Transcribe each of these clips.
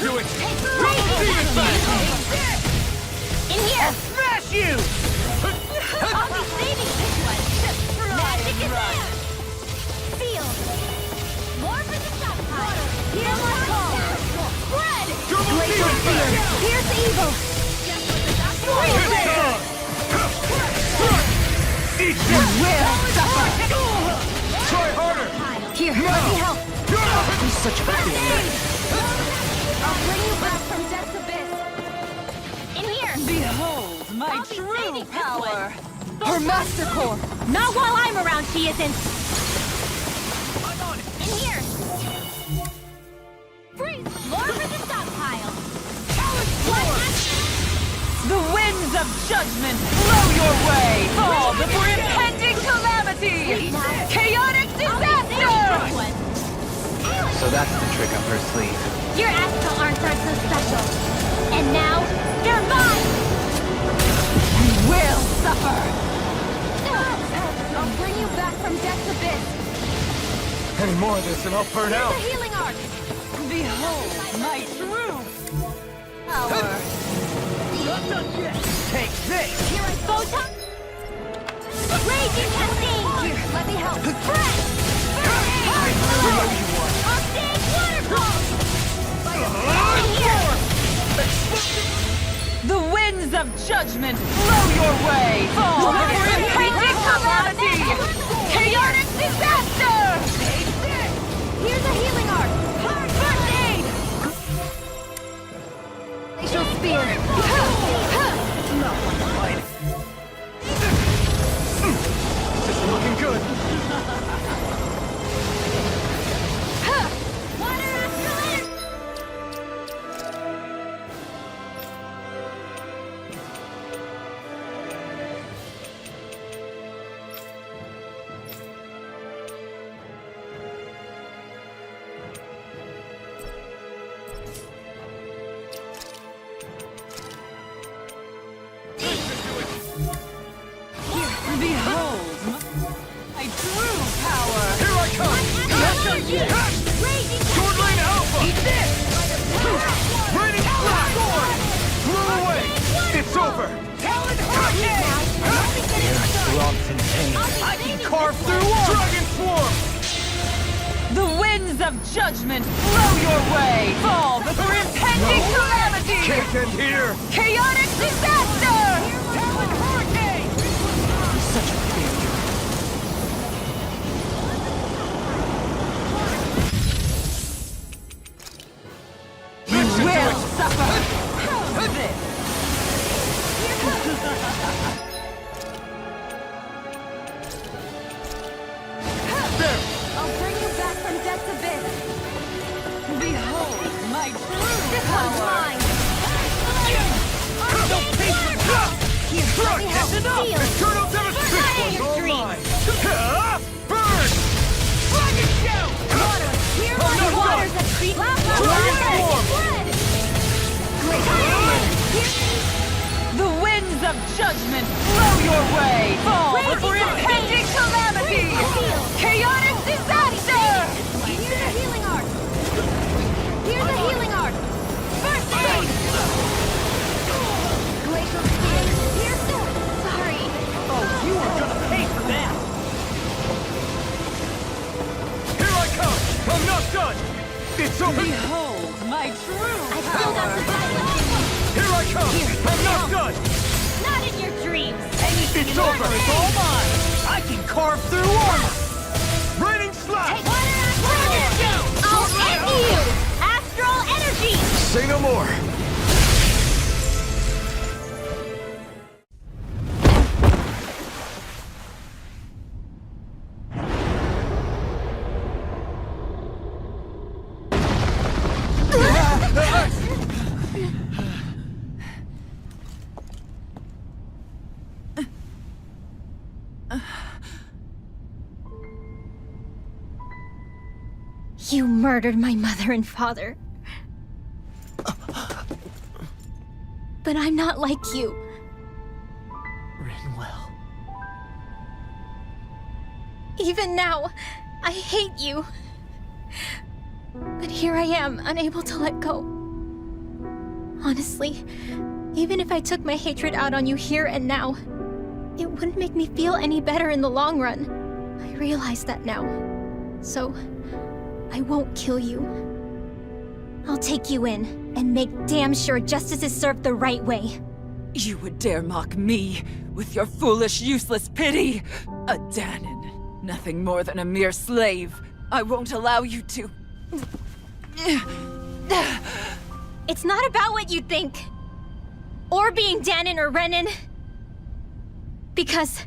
do it! In here! Smash you! I'll be saving this one! Magic is there! Feel! More for the stockpile! Hear my call! Spread! Glacial Spear! Pierce evil! Eat You will suffer! Try harder! Here, let me help! He's such a failure. I'll bring you back from death's abyss! In here! Behold my I'll be true saving this power! Her master core! Not while I'm around, she isn't! In here! Freeze! More for the stockpile! The winds of judgment blow your way! Fall before impending calamity! Chaotic disaster! So that's the trick up her sleeve. Your astral arms aren't so special. And now, they're mine! You will suffer! I'll bring you back from death's abyss! Any more of this and I'll burn Here's out! the healing arc! Behold my true power! Take this! Here I Photon! Raging cascade! Here, let me help! Spread! I'll stage waterfall! Here! The winds of judgment blow your way! Fall before impending calamity! Chaotic disaster! Here's a healing arc! First aid! Glacial spear! This is looking good! Water astral energy! Behold my true power! Here I come! Raging Sword Lane Alpha! Eat this! Raining Flash! Blew away! It's over! Talon Hurricane! Throbbed in pain. I can carve through walls! Dragon Swarm! The winds of judgment blow your way! Fall before impending calamity! Can't end here! Chaotic disaster! Talon Hurricane! He's such a failure. You will suffer! This! I'll bring you back from death's abyss! Behold my true This one's power! mine! No patience! Here, let me help! Feel! Eternal devastation! Fire your dreams! Burn! Dragon Shout! Water! Here Oh, are no, the waters no. that speak! Dragon Swarm! The winds of judgment blow your way! Fall before impending calamity! Chaotic disaster! Here's a healing arc! Here's a healing arc! First aid! Glacial spear! Here's the... Sorry! Oh, you are gonna pay for that! Here I come! I'm not done! It's over! Behold my true I still got the power! silence! Here I come! I'm not done! Not in your dreams! It's over! It's all mine! I can carve through armor! Raining Slash! I'll end you! Astral energy! Say no more! You murdered my mother and father. But I'm not like you. Rinwell. Even now, I hate you. But here I am, unable to let go. Honestly, even if I took my hatred out on you here and now, it wouldn't make me feel any better in the long run. I realize that now. So, I won't kill you. I'll take you in and make damn sure justice is served the right way. You would dare mock me with your foolish, useless pity? A Dahnan, nothing more than a mere slave. I won't allow you to... It's not about what you think. Or being Dahnan or Renan. Because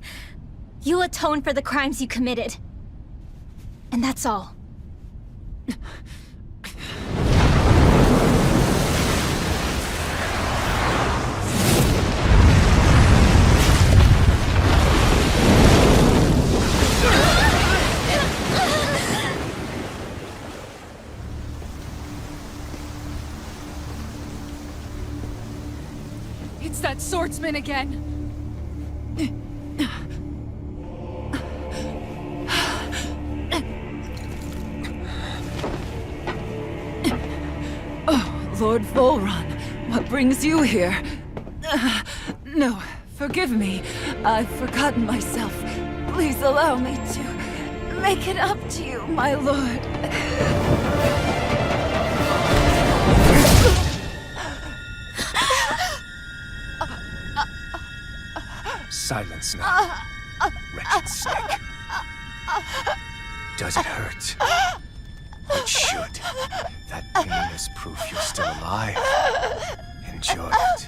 you'll atone for the crimes you committed. And that's all. It's that swordsman again. Oh, Lord Volron, what brings you here? No, forgive me. I've forgotten myself. Please allow me to make it up to you, my lord. Silence now, wretched snake. Does it hurt? It should. That pain is proof you're still alive. Enjoy it.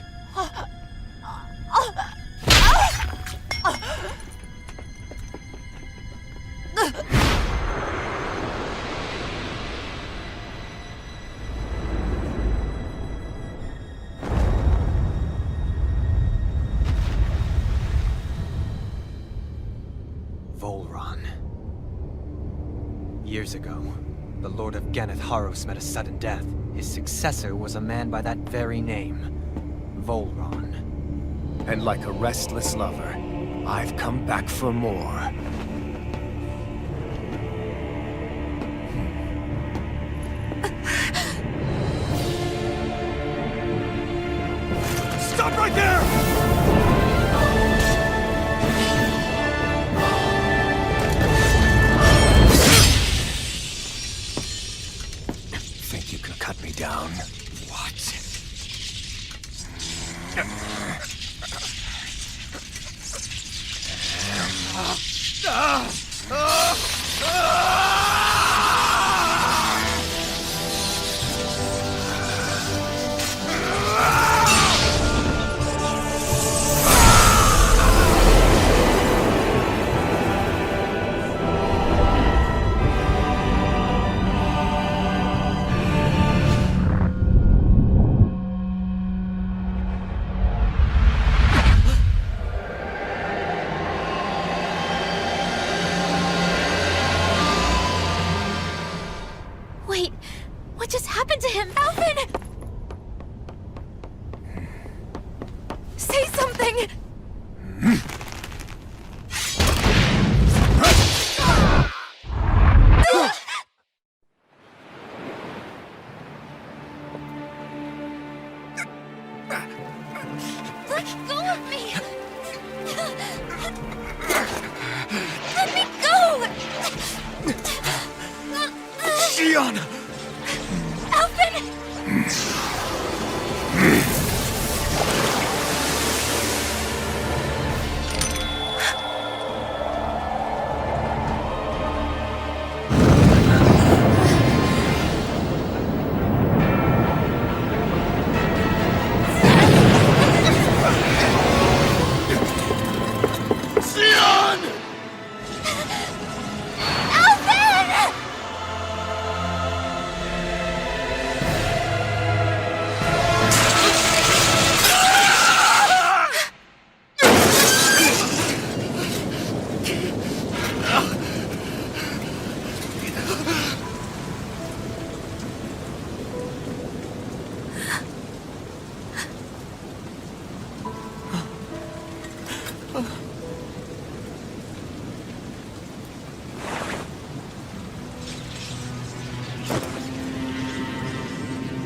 Volron. Years ago, the Lord of Ganath Haros met a sudden death. His successor was a man by that very name, Volron. And like a restless lover, I've come back for more. Stop right there! Cut me down. What? Wait, what just happened to him? Alvin! Say something! Let go of me! Let me go! Shionne! Alvin! Shionne! Alvin!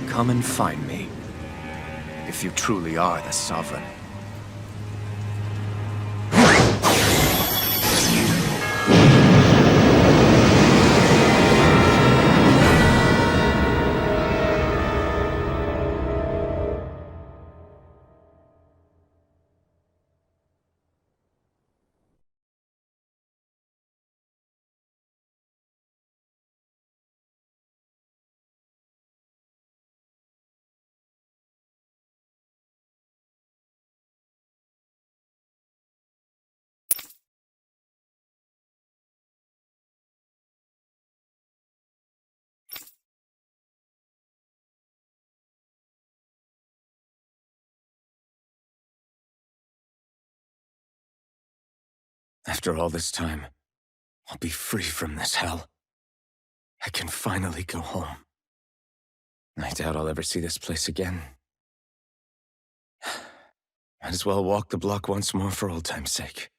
Come and find me. if you truly are the Sovereign. After all this time, I'll be free from this hell. I can finally go home. I doubt I'll ever see this place again. Might as well walk the block once more for old time's sake.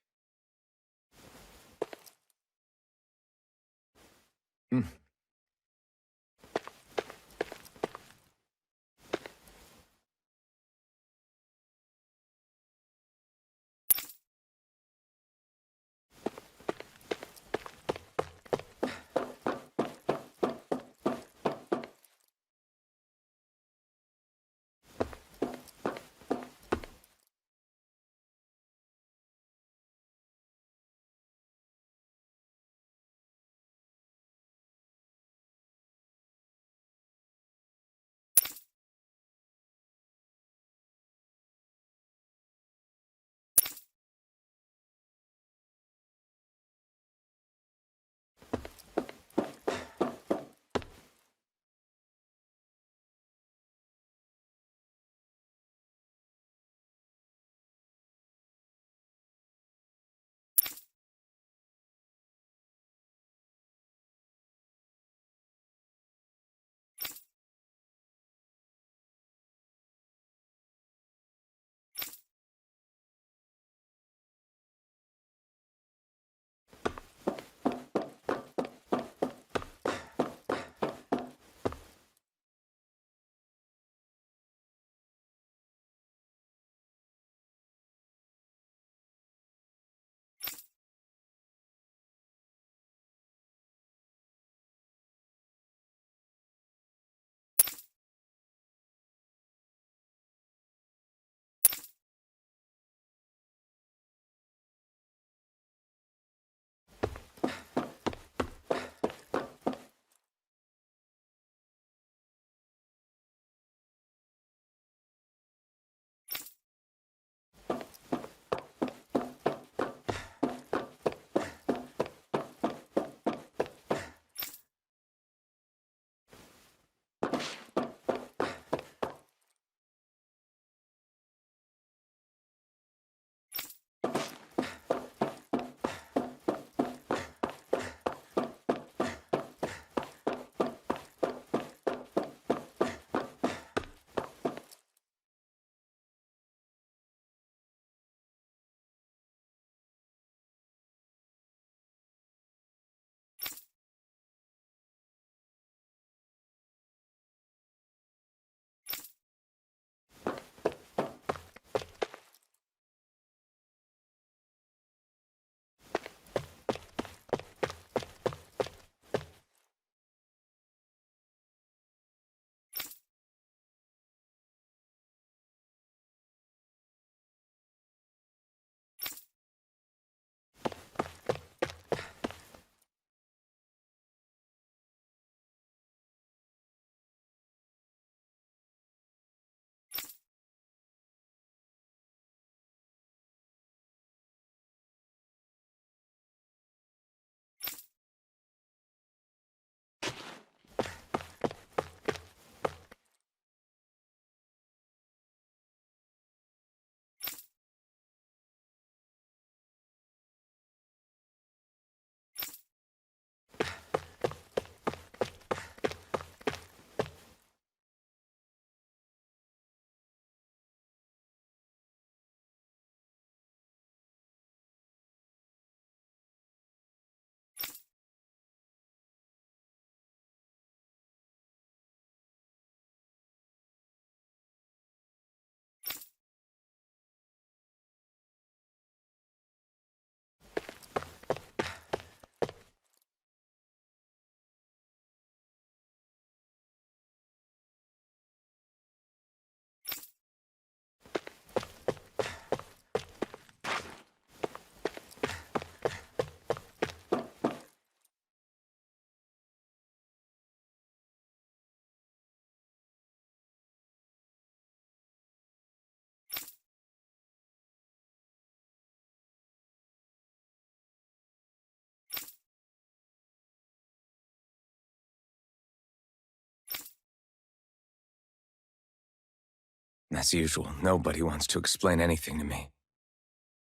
As usual, nobody wants to explain anything to me.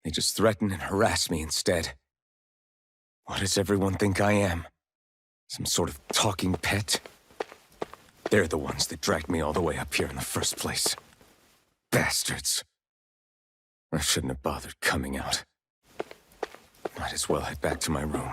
They just threaten and harass me instead. What does everyone think I am? Some sort of talking pet? They're the ones that dragged me all the way up here in the first place. Bastards. I shouldn't have bothered coming out. Might as well head back to my room.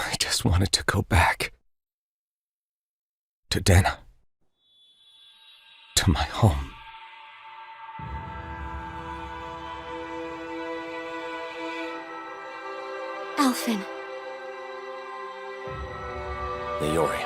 I just wanted to go back. To Dena. To my home. Alphen. Iori.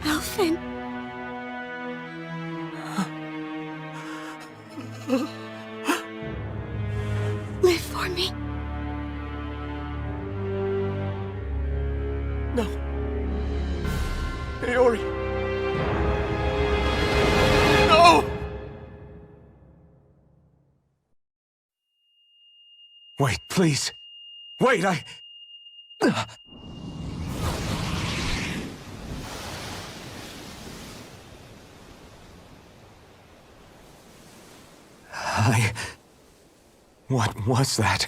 Alphen. Live for me. No. Iori. No! Wait, please. Wait, What was that?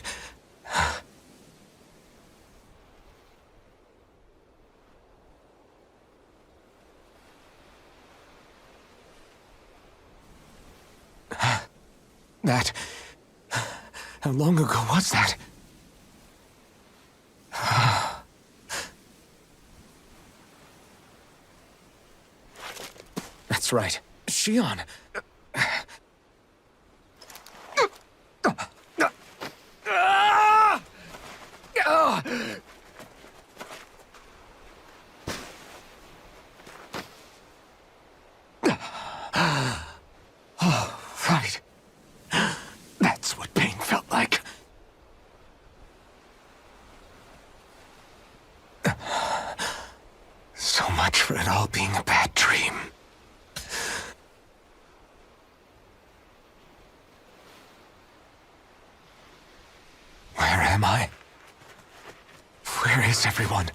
That... How long ago was that? That's right. Shion. Oh, right. That's what pain felt like. So much for it all being a bad dream. Where am I? Where is everyone?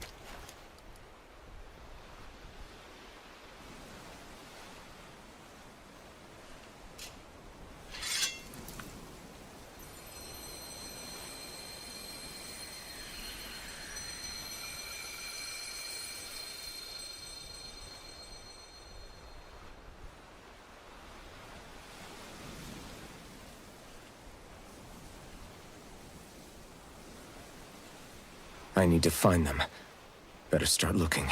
I need to find them. Better start looking.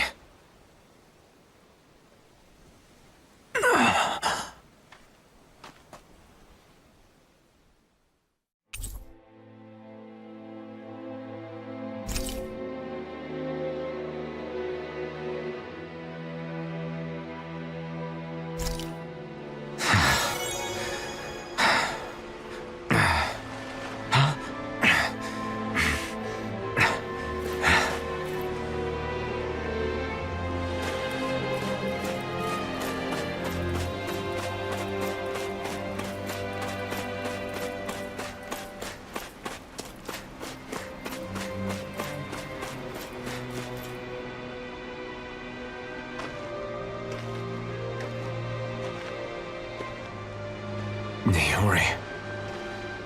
Iori.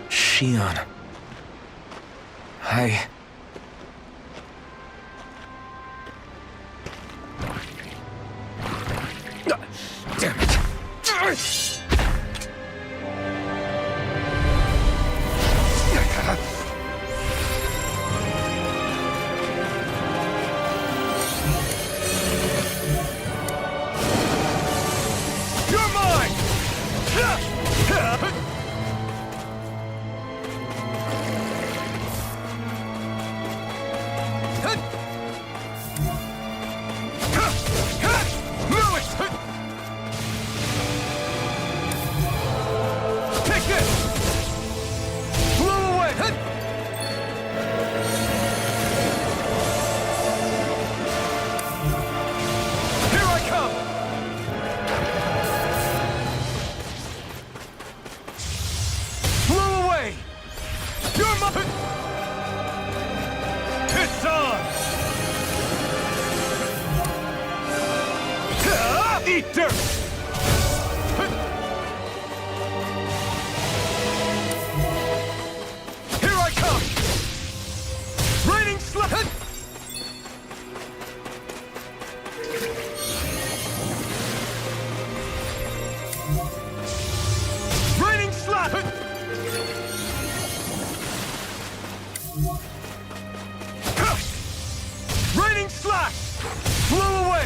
Shion. Damn it. You're mine! Take this! Blow away! Here I come! Blow away! You're my... It's on! Eat dirt! Here I come! Raining slap! Raining slap! Raining slash! Blow away!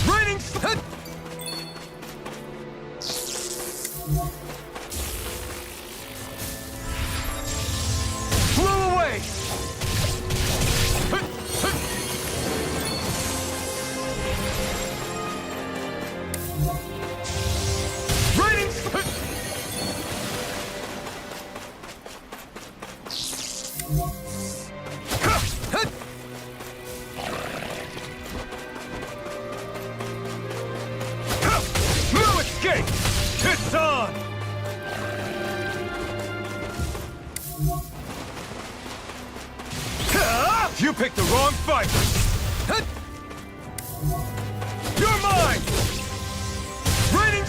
Raining slap! Blow away! Raining slap! No escape! It's on! You picked the wrong fight! You're mine! Raining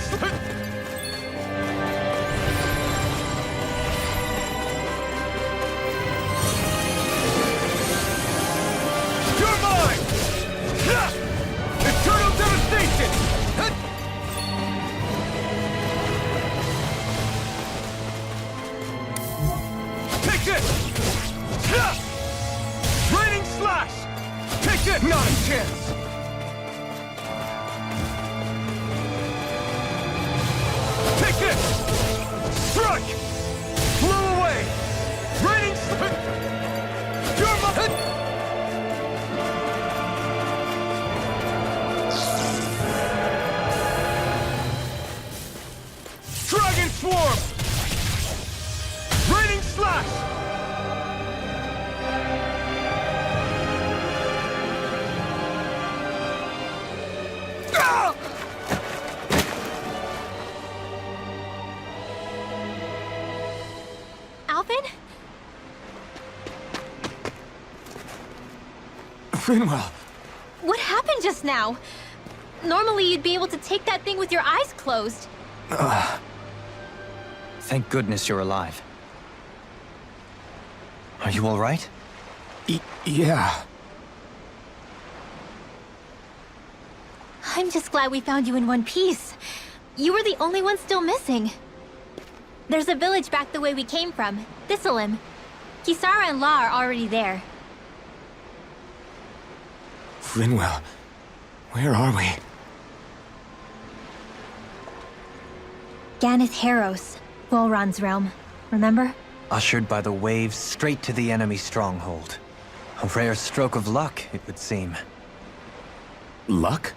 You're mine! Eternal devastation! Take this! Raining slash! Take this! Not a chance! Take this! Strike! Blow away! Raining You're my... Dragon Swarm! Raining Slash! Ah! Alvin? Rinwell! What happened just now? Normally you'd be able to take that thing with your eyes closed. Thank goodness you're alive. Are you all right? Yeah. I'm just glad we found you in one piece. You were the only one still missing. There's a village back the way we came from, Thistleim. Kisara and La are already there. Rinwell, where are we? Ganeth Haros, Volron's realm. Remember? Ushered by the waves straight to the enemy stronghold. A rare stroke of luck, it would seem. Luck?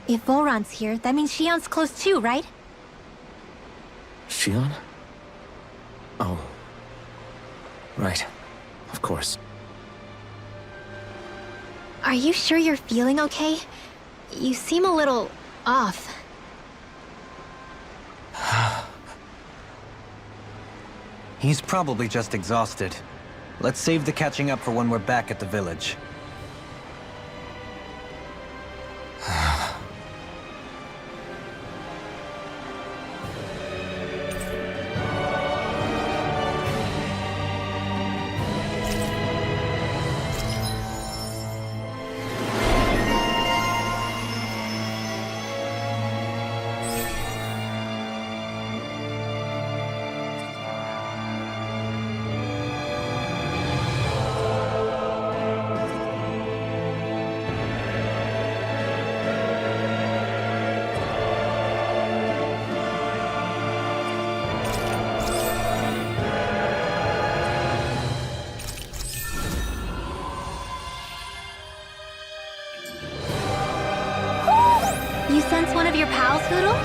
If Volron's here, that means Shion's close too, right? Shion? Oh. Right. Of course. Are you sure you're feeling okay? You seem a little off. He's probably just exhausted. Let's save the catching up for when we're back at the village. You sense one of your pals, Hoodle?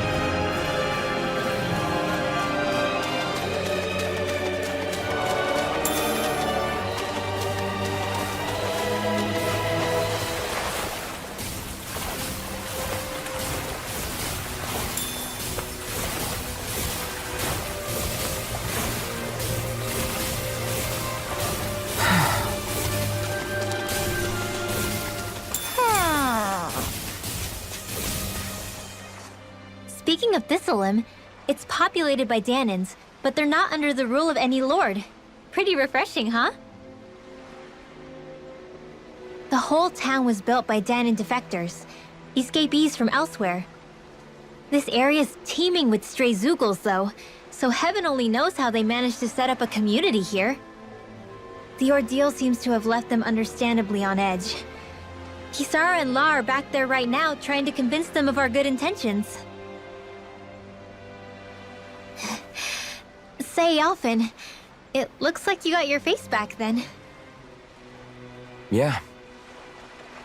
Speaking of Thistleum, it's populated by Danans, but they're not under the rule of any lord. Pretty refreshing, huh? The whole town was built by Danan defectors, escapees from elsewhere. This area's teeming with stray Zeugles, though, so heaven only knows how they managed to set up a community here. The ordeal seems to have left them understandably on edge. Kisara and La are back there right now trying to convince them of our good intentions. Say, Alphen, it looks like you got your face back then. Yeah.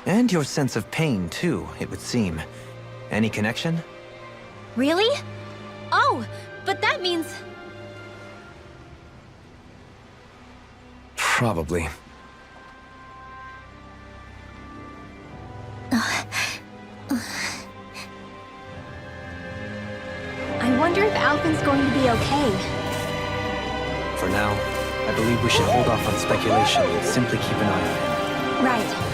And your sense of pain, too, it would seem. Any connection? Really? Oh, but that means... Probably. I wonder if Alphen's going to be okay. For now, I believe we should hold off on speculation and simply keep an eye on him. Right.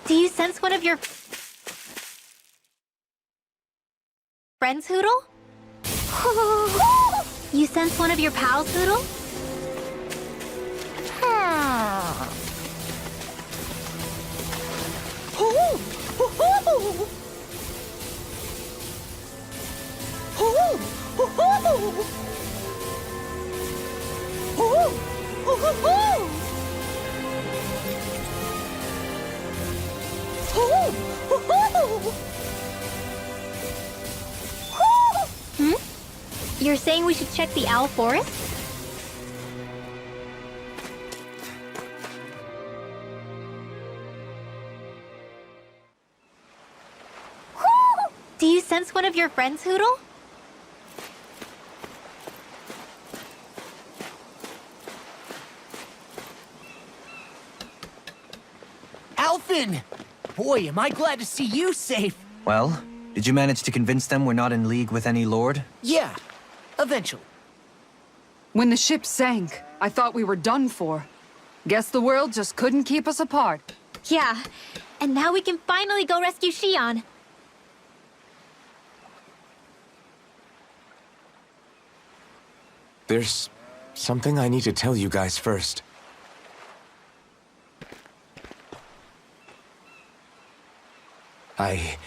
Do you sense one of your friends, Hoodle? You sense one of your pals, Hoodle? You're saying we should check the Owl Forest? Do you sense one of your friends, Hoodle? Alphen! Boy, am I glad to see you safe. Well, did you manage to convince them we're not in league with any lord? Yeah, eventually. When the ship sank, I thought we were done for. Guess the world just couldn't keep us apart. Yeah, and now we can finally go rescue Xion. There's something I need to tell you guys first. I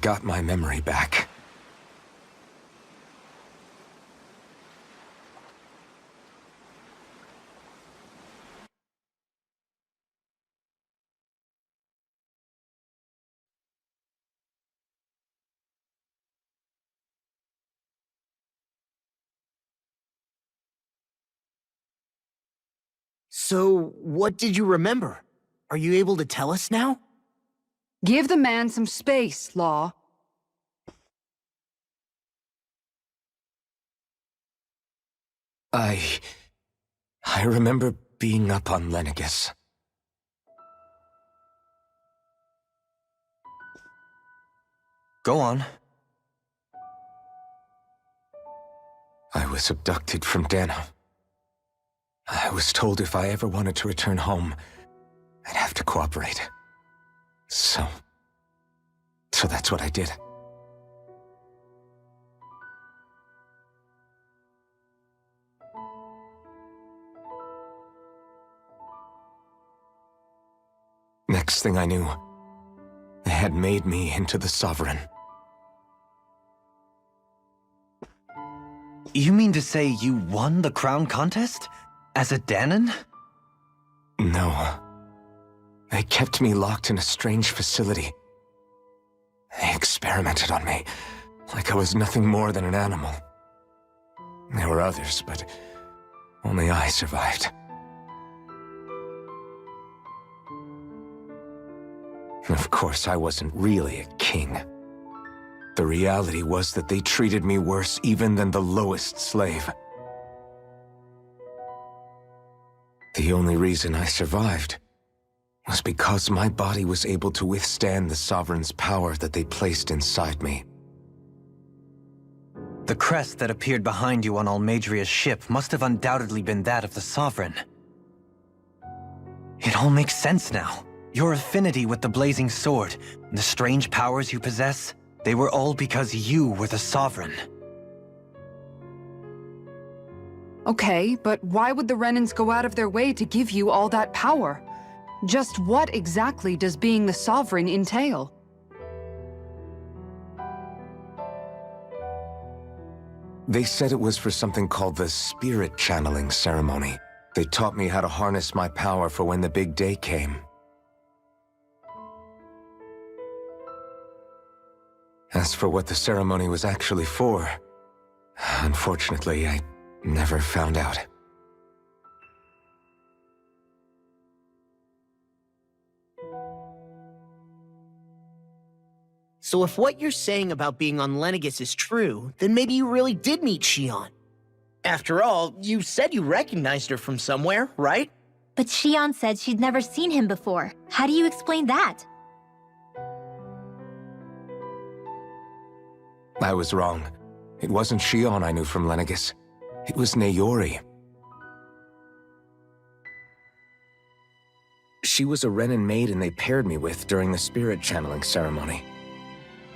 got my memory back. So, what did you remember? Are you able to tell us now? Give the man some space, Law. I remember being up on Lenegis. Go on. I was abducted from Dana. I was told if I ever wanted to return home, I'd have to cooperate. So that's what I did. Next thing I knew, they had made me into the Sovereign. You mean to say you won the crown contest? As a Dahnan? No. They kept me locked in a strange facility. They experimented on me, like I was nothing more than an animal. There were others, but only I survived. Of course, I wasn't really a king. The reality was that they treated me worse even than the lowest slave. The only reason I survived was because my body was able to withstand the Sovereign's power that they placed inside me. The crest that appeared behind you on Almeidria's ship must have undoubtedly been that of the Sovereign. It all makes sense now. Your affinity with the Blazing Sword, the strange powers you possess, they were all because you were the Sovereign. Okay, but why would the Renans go out of their way to give you all that power? Just what exactly does being the Sovereign entail? They said it was for something called the Spirit Channeling Ceremony. They taught me how to harness my power for when the big day came. As for what the ceremony was actually for, unfortunately, I never found out. So if what you're saying about being on Lenegis is true, then maybe you really did meet Xion. After all, you said you recognized her from somewhere, right? But Xion said she'd never seen him before. How do you explain that? I was wrong. It wasn't Xion I knew from Lenegis. It was Naori. She was a Renan maiden they paired me with during the spirit channeling ceremony.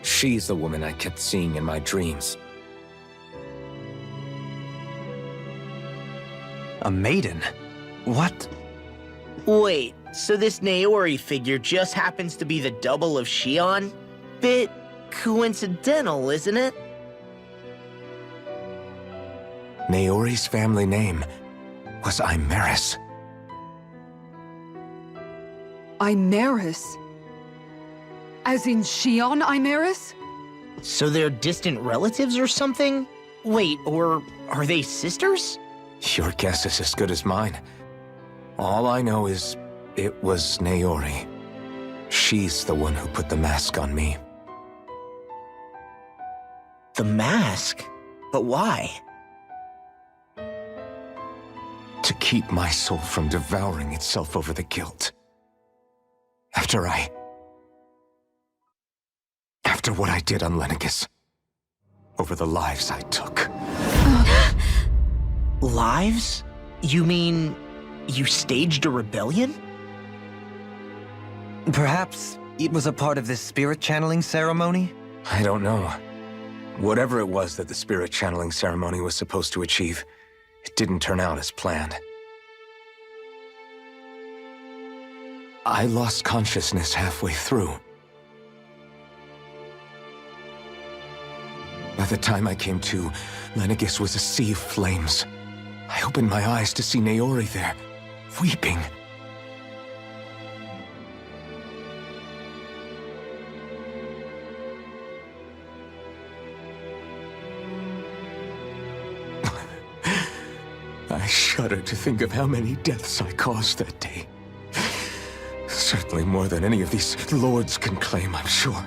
She's the woman I kept seeing in my dreams. A maiden? What? Wait, so this Naori figure just happens to be the double of Xion? Bit coincidental, isn't it? Naori's family name was Imeris. Imeris? As in Xion Imeris? So they're distant relatives or something? Wait, or are they sisters? Your guess is as good as mine. All I know is it was Naori. She's the one who put the mask on me. The mask? But why? To keep my soul from devouring itself over the guilt. After what I did on Lenegis. Over the lives I took. Lives? You mean you staged a rebellion? Perhaps it was a part of this spirit channeling ceremony? I don't know. Whatever it was that the spirit channeling ceremony was supposed to achieve, it didn't turn out as planned. I lost consciousness halfway through. By the time I came to, Lenegis was a sea of flames. I opened my eyes to see Naori there, weeping. I shudder to think of how many deaths I caused that day. Certainly more than any of these lords can claim, I'm sure.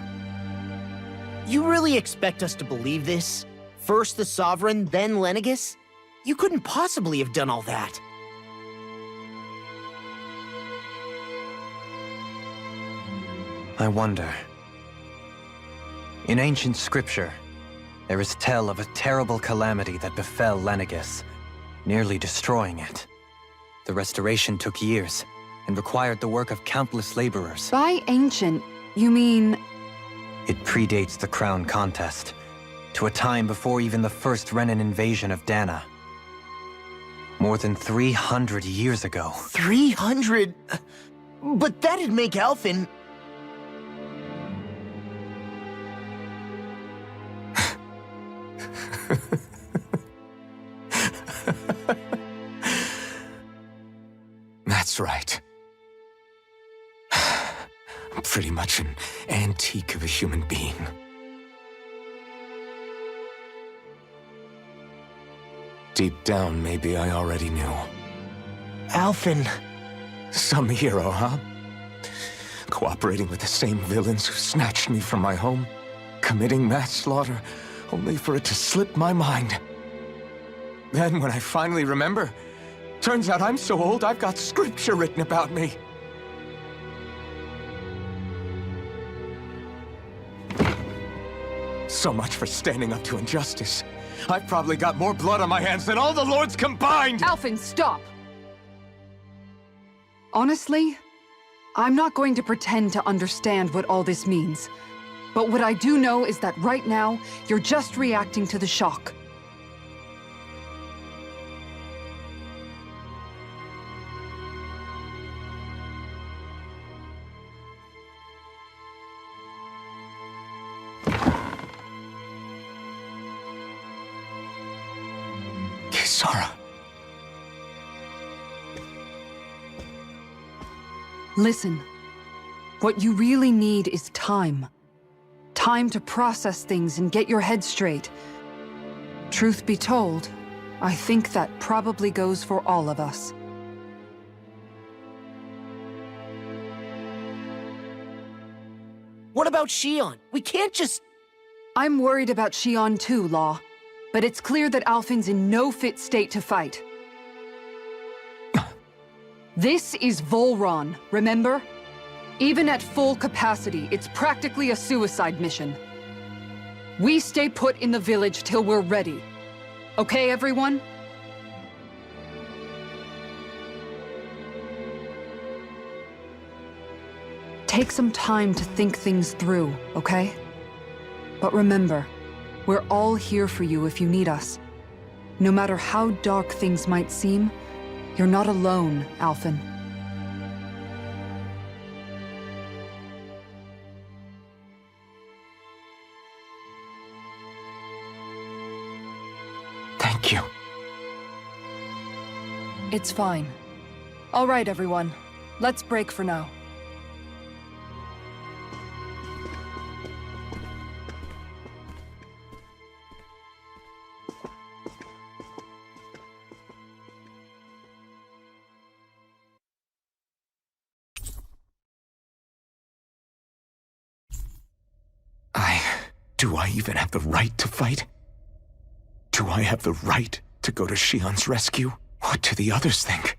You really expect us to believe this? First the Sovereign, then Lenegis? You couldn't possibly have done all that. I wonder. In ancient scripture, there is tale of a terrible calamity that befell Lenegis, nearly destroying it. The restoration took years, and required the work of countless laborers. By ancient, you mean... It predates the crown contest, to a time before even the first Renan invasion of Dana. More than 300 years ago. 300? But that'd make Alphen... That's right. I'm pretty much an antique of a human being. Deep down, maybe I already knew. Alphen... Some hero, huh? Cooperating with the same villains who snatched me from my home, committing mass slaughter, only for it to slip my mind. Then, when I finally remember, turns out I'm so old I've got scripture written about me. So much for standing up to injustice. I've probably got more blood on my hands than all the lords combined! Alphen, stop! Honestly, I'm not going to pretend to understand what all this means. But what I do know is that right now, you're just reacting to the shock. Kisara. Listen, what you really need is time. Time to process things and get your head straight. Truth be told, I think that probably goes for all of us. What about Xion? We can't just... I'm worried about Xion too, Law. But it's clear that Alphen's in no fit state to fight. This is Volron, remember? Even at full capacity, it's practically a suicide mission. We stay put in the village till we're ready. Okay, everyone? Take some time to think things through, okay? But remember, we're all here for you if you need us. No matter how dark things might seem, you're not alone, Alphen. Thank you. It's fine. All right, everyone. Let's break for now. Do I even have the right to fight? Do I have the right to go to Xion's rescue? What do the others think?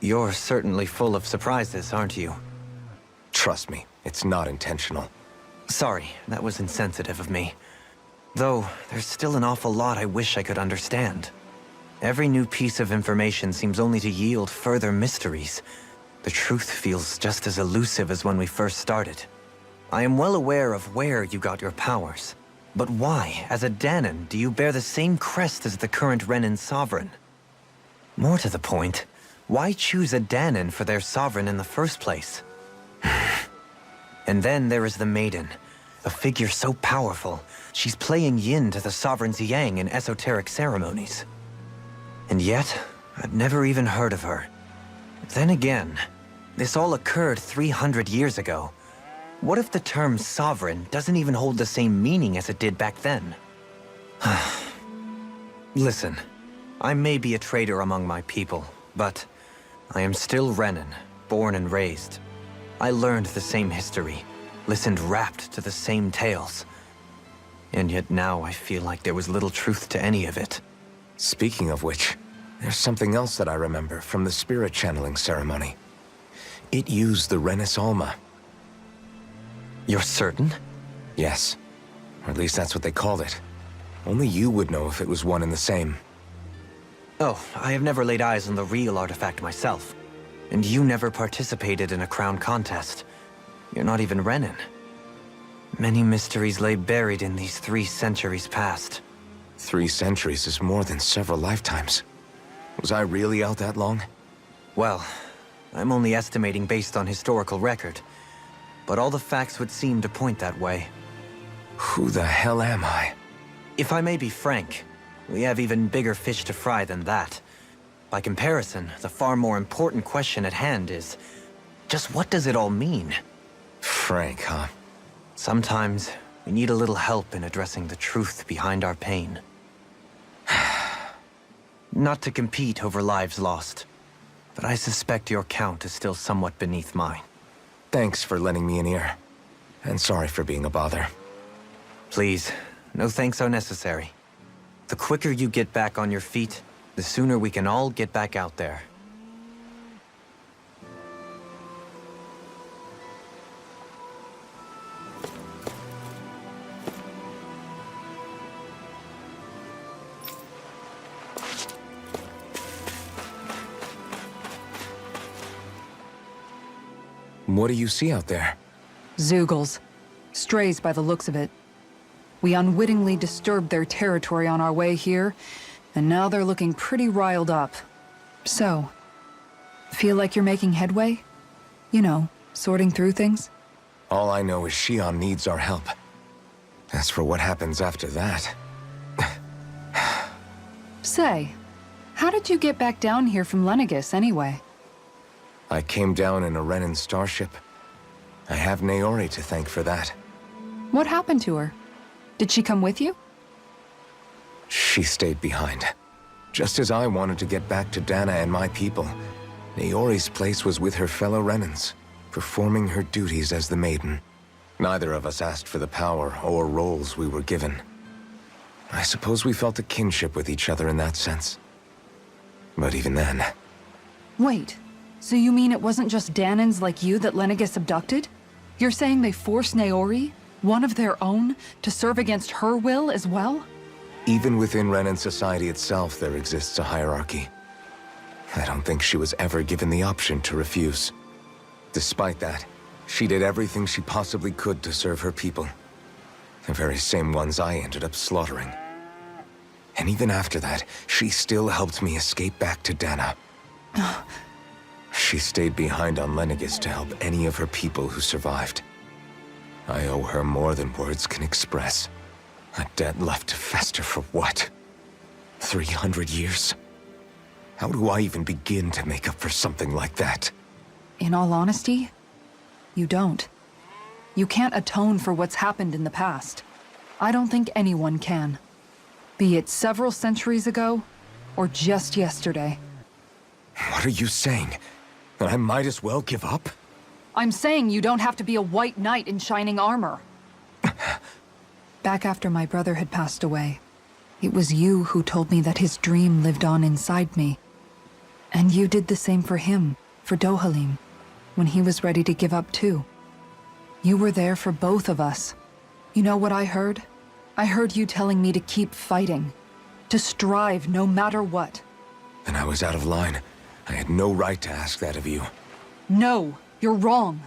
You're certainly full of surprises, aren't you? Trust me, it's not intentional. Sorry, that was insensitive of me. Though, there's still an awful lot I wish I could understand. Every new piece of information seems only to yield further mysteries. The truth feels just as elusive as when we first started. I am well aware of where you got your powers. But why, as a Dahnan, do you bear the same crest as the current Renan sovereign? More to the point, why choose a Dahnan for their sovereign in the first place? And then there is the Maiden, a figure so powerful, she's playing yin to the sovereign's yang in esoteric ceremonies. And yet, I've never even heard of her. Then again, this all occurred 300 years ago. What if the term sovereign doesn't even hold the same meaning as it did back then? Listen, I may be a traitor among my people, but I am still Renan, born and raised. I learned the same history, listened rapt to the same tales. And yet now I feel like there was little truth to any of it. Speaking of which, there's something else that I remember from the spirit channeling ceremony. It used the Renis Alma. You're certain? Yes. Or at least that's what they called it. Only you would know if it was one and the same. Oh, I have never laid eyes on the real artifact myself. And you never participated in a crown contest. You're not even Renan. Many mysteries lay buried in these 3 centuries past. 3 centuries is more than several lifetimes. Was I really out that long? Well, I'm only estimating based on historical record. But all the facts would seem to point that way. Who the hell am I? If I may be frank, we have even bigger fish to fry than that. By comparison, the far more important question at hand is, just what does it all mean? Frank, huh? Sometimes, we need a little help in addressing the truth behind our pain. Not to compete over lives lost, but I suspect your count is still somewhat beneath mine. Thanks for lending me an ear. And sorry for being a bother. Please, no thanks are necessary. The quicker you get back on your feet, the sooner we can all get back out there. What do you see out there? Zeugles. Strays by the looks of it. We unwittingly disturbed their territory on our way here, and now they're looking pretty riled up. So, feel like you're making headway? You know, sorting through things? All I know is Shion needs our help. As for what happens after that... Say, how did you get back down here from Lenegis, anyway? I came down in a Renan starship. I have Naori to thank for that. What happened to her? Did she come with you? She stayed behind. Just as I wanted to get back to Dana and my people, Naori's place was with her fellow Renans, performing her duties as the Maiden. Neither of us asked for the power or roles we were given. I suppose we felt a kinship with each other in that sense. But even then... Wait, so you mean it wasn't just Dahnans like you that Lenegis abducted? You're saying they forced Naori, one of their own, to serve against her will as well? Even within Renan society itself, there exists a hierarchy. I don't think she was ever given the option to refuse. Despite that, she did everything she possibly could to serve her people. The very same ones I ended up slaughtering. And even after that, she still helped me escape back to Dana. She stayed behind on Lenegis to help any of her people who survived. I owe her more than words can express. A debt left to fester for what? 300 years? How do I even begin to make up for something like that? In all honesty, you don't. You can't atone for what's happened in the past. I don't think anyone can. Be it several centuries ago, or just yesterday. What are you saying? That I might as well give up? I'm saying you don't have to be a white knight in shining armor. Back after my brother had passed away, it was you who told me that his dream lived on inside me. And you did the same for him, for Dohalim, when he was ready to give up too. You were there for both of us. You know what I heard? I heard you telling me to keep fighting, to strive no matter what. Then I was out of line. I had no right to ask that of you. No, you're wrong.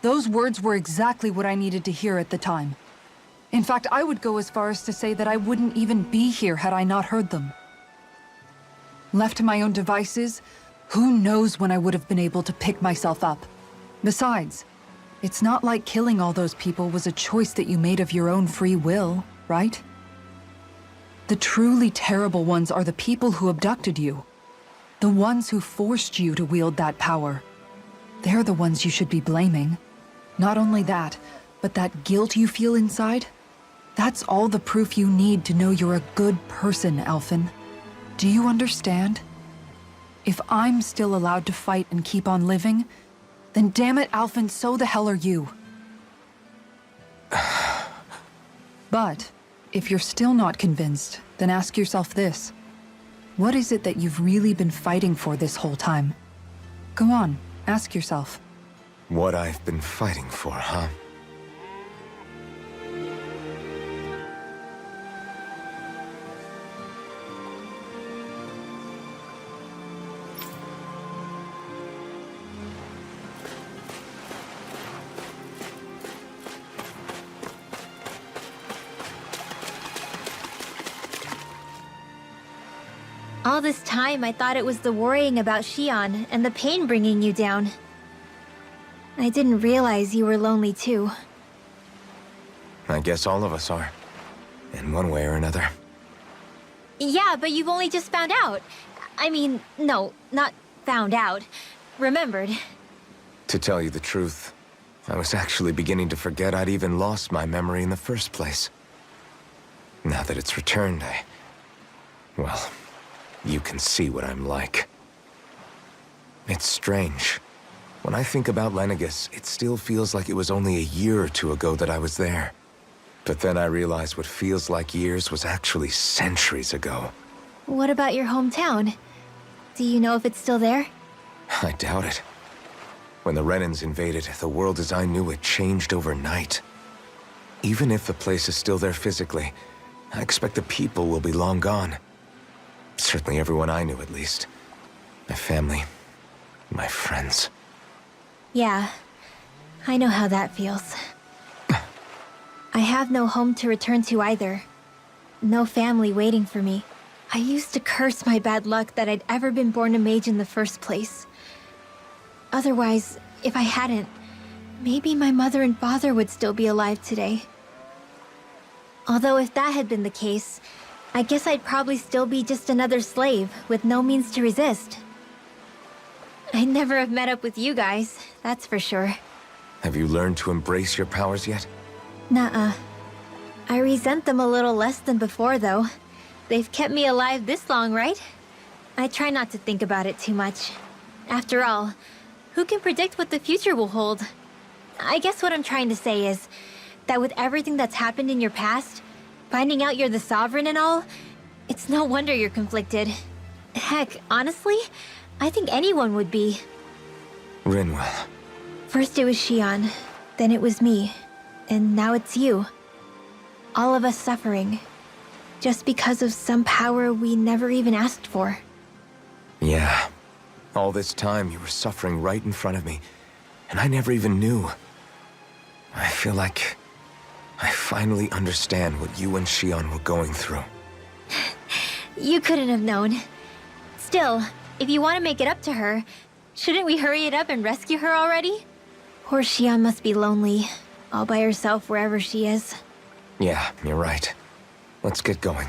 Those words were exactly what I needed to hear at the time. In fact, I would go as far as to say that I wouldn't even be here had I not heard them. Left to my own devices, who knows when I would have been able to pick myself up. Besides, it's not like killing all those people was a choice that you made of your own free will, right? The truly terrible ones are the people who abducted you. The ones who forced you to wield that power. They're the ones you should be blaming. Not only that, but that guilt you feel inside, that's all the proof you need to know you're a good person, Alphen. Do you understand? If I'm still allowed to fight and keep on living, then damn it, Alphen, so the hell are you. But, if you're still not convinced, then ask yourself this. What is it that you've really been fighting for this whole time? Go on, ask yourself. What I've been fighting for, huh? All this time, I thought it was the worrying about Shion and the pain bringing you down. I didn't realize you were lonely too. I guess all of us are. In one way or another. Yeah, but you've only just found out. I mean, no, not found out. Remembered. To tell you the truth, I was actually beginning to forget I'd even lost my memory in the first place. Now that it's returned, well, you can see what I'm like. It's strange. When I think about Lenegis, it still feels like it was only a year or two ago that I was there. But then I realized what feels like years was actually centuries ago. What about your hometown? Do you know if it's still there? I doubt it. When the Renans invaded, the world as I knew it changed overnight. Even if the place is still there physically, I expect the people will be long gone. Certainly everyone I knew, at least. My family, my friends. Yeah, I know how that feels. I have no home to return to either. No family waiting for me. I used to curse my bad luck that I'd ever been born a mage in the first place. Otherwise, if I hadn't, maybe my mother and father would still be alive today. Although if that had been the case, I guess I'd probably still be just another slave with no means to resist. I'd never have met up with you guys, that's for sure. Have you learned to embrace your powers yet? Nuh-uh. I resent them a little less than before, though. They've kept me alive this long, right? I try not to think about it too much. After all, who can predict what the future will hold? I guess what I'm trying to say is that with everything that's happened in your past, finding out you're the Sovereign and all, it's no wonder you're conflicted. Heck, honestly, I think anyone would be. Rinwell. First it was Shion, then it was me, and now it's you. All of us suffering, just because of some power we never even asked for. Yeah. All this time you were suffering right in front of me, and I never even knew. I feel like I finally understand what you and Shion were going through. You couldn't have known. Still, if you want to make it up to her, shouldn't we hurry it up and rescue her already? Poor Shion must be lonely, all by herself wherever she is. Yeah, you're right. Let's get going.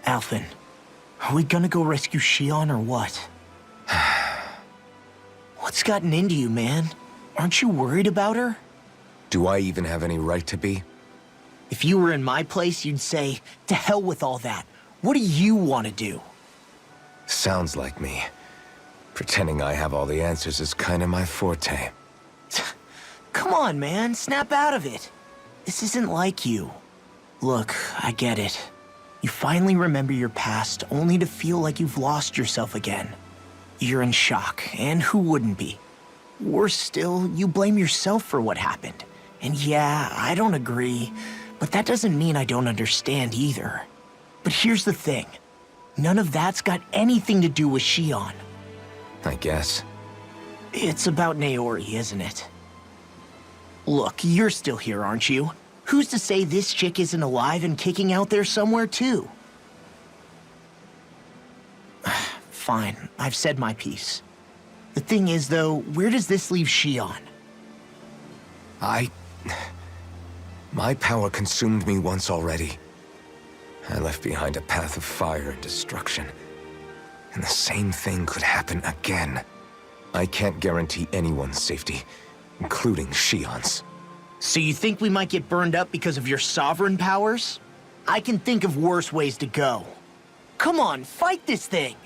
Alphen, Are we gonna go rescue Shion or what? What's gotten into you, man? Aren't you worried about her? Do I even have any right to be? If you were in my place, you'd say, to hell with all that. What do you want to do? Sounds like me. Pretending I have all the answers is kind of my forte. Come on, man. Snap out of it. This isn't like you. Look, I get it. You finally remember your past, only to feel like you've lost yourself again. You're in shock, and who wouldn't be? Worse still, you blame yourself for what happened. And yeah, I don't agree, but that doesn't mean I don't understand either. But here's the thing. None of that's got anything to do with Shion. I guess. It's about Naori, isn't it? Look, you're still here, aren't you? Who's to say this chick isn't alive and kicking out there somewhere, too? Fine, I've said my piece. The thing is, though, where does this leave Shion? My power consumed me once already. I left behind a path of fire and destruction. And the same thing could happen again. I can't guarantee anyone's safety, including Shion's. So you think we might get burned up because of your sovereign powers? I can think of worse ways to go. Come on, fight this thing!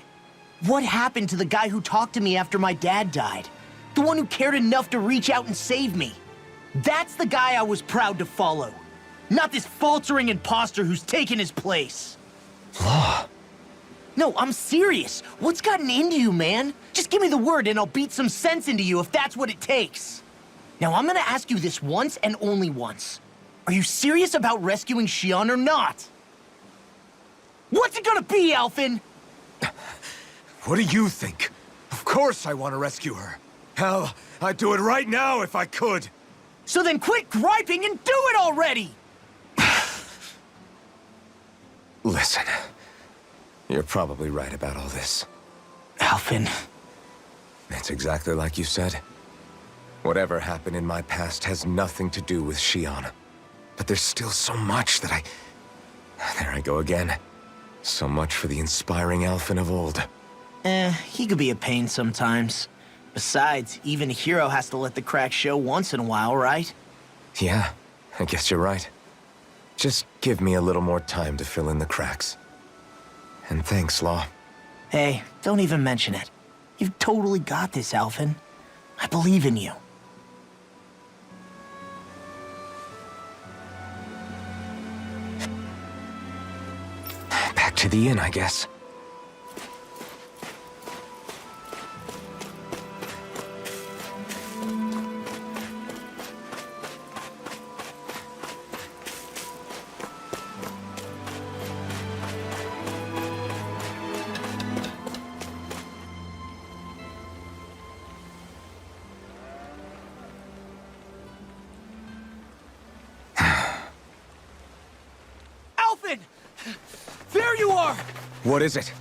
What happened to the guy who talked to me after my dad died? The one who cared enough to reach out and save me? That's the guy I was proud to follow. Not this faltering imposter who's taken his place. Law. No, I'm serious. What's gotten into you, man? Just give me the word and I'll beat some sense into you if that's what it takes. Now, I'm gonna ask you this once and only once. Are you serious about rescuing Shion or not? What's it gonna be, Alphen? What do you think? Of course I want to rescue her. Hell, I'd do it right now if I could. So then quit griping and do it already! Listen, you're probably right about all this. Alphen. It's exactly like you said. Whatever happened in my past has nothing to do with Shion. But there's still so much that There I go again. So much for the inspiring Alphen of old. He could be a pain sometimes. Besides, even a hero has to let the cracks show once in a while, right? Yeah, I guess you're right. Just give me a little more time to fill in the cracks. And thanks, Law. Hey, don't even mention it. You've totally got this, Alphen. I believe in you. Back to the inn, I guess. Alphen! There you are! What is it?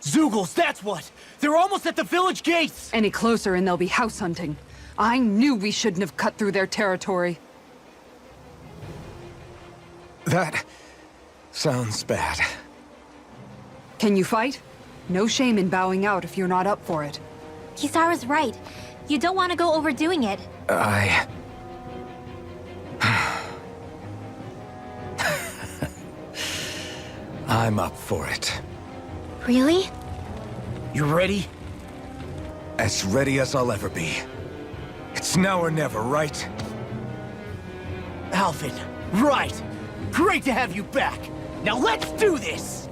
Zeugles, that's what! They're almost at the village gates! Any closer and they'll be house hunting. I knew we shouldn't have cut through their territory. That sounds bad. Can you fight? No shame in bowing out if you're not up for it. Kisara's right. You don't want to go overdoing it. I'm up for it. Really? You ready? As ready as I'll ever be. It's now or never, right? Alphen, right! Great to have you back! Now let's do this!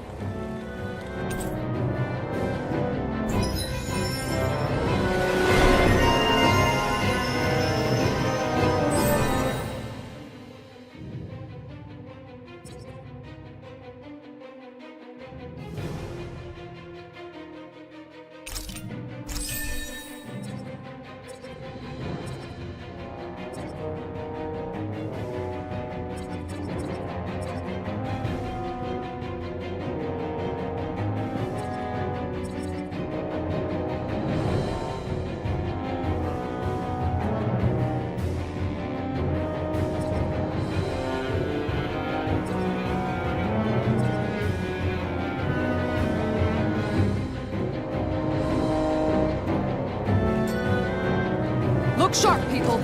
Look sharp, people!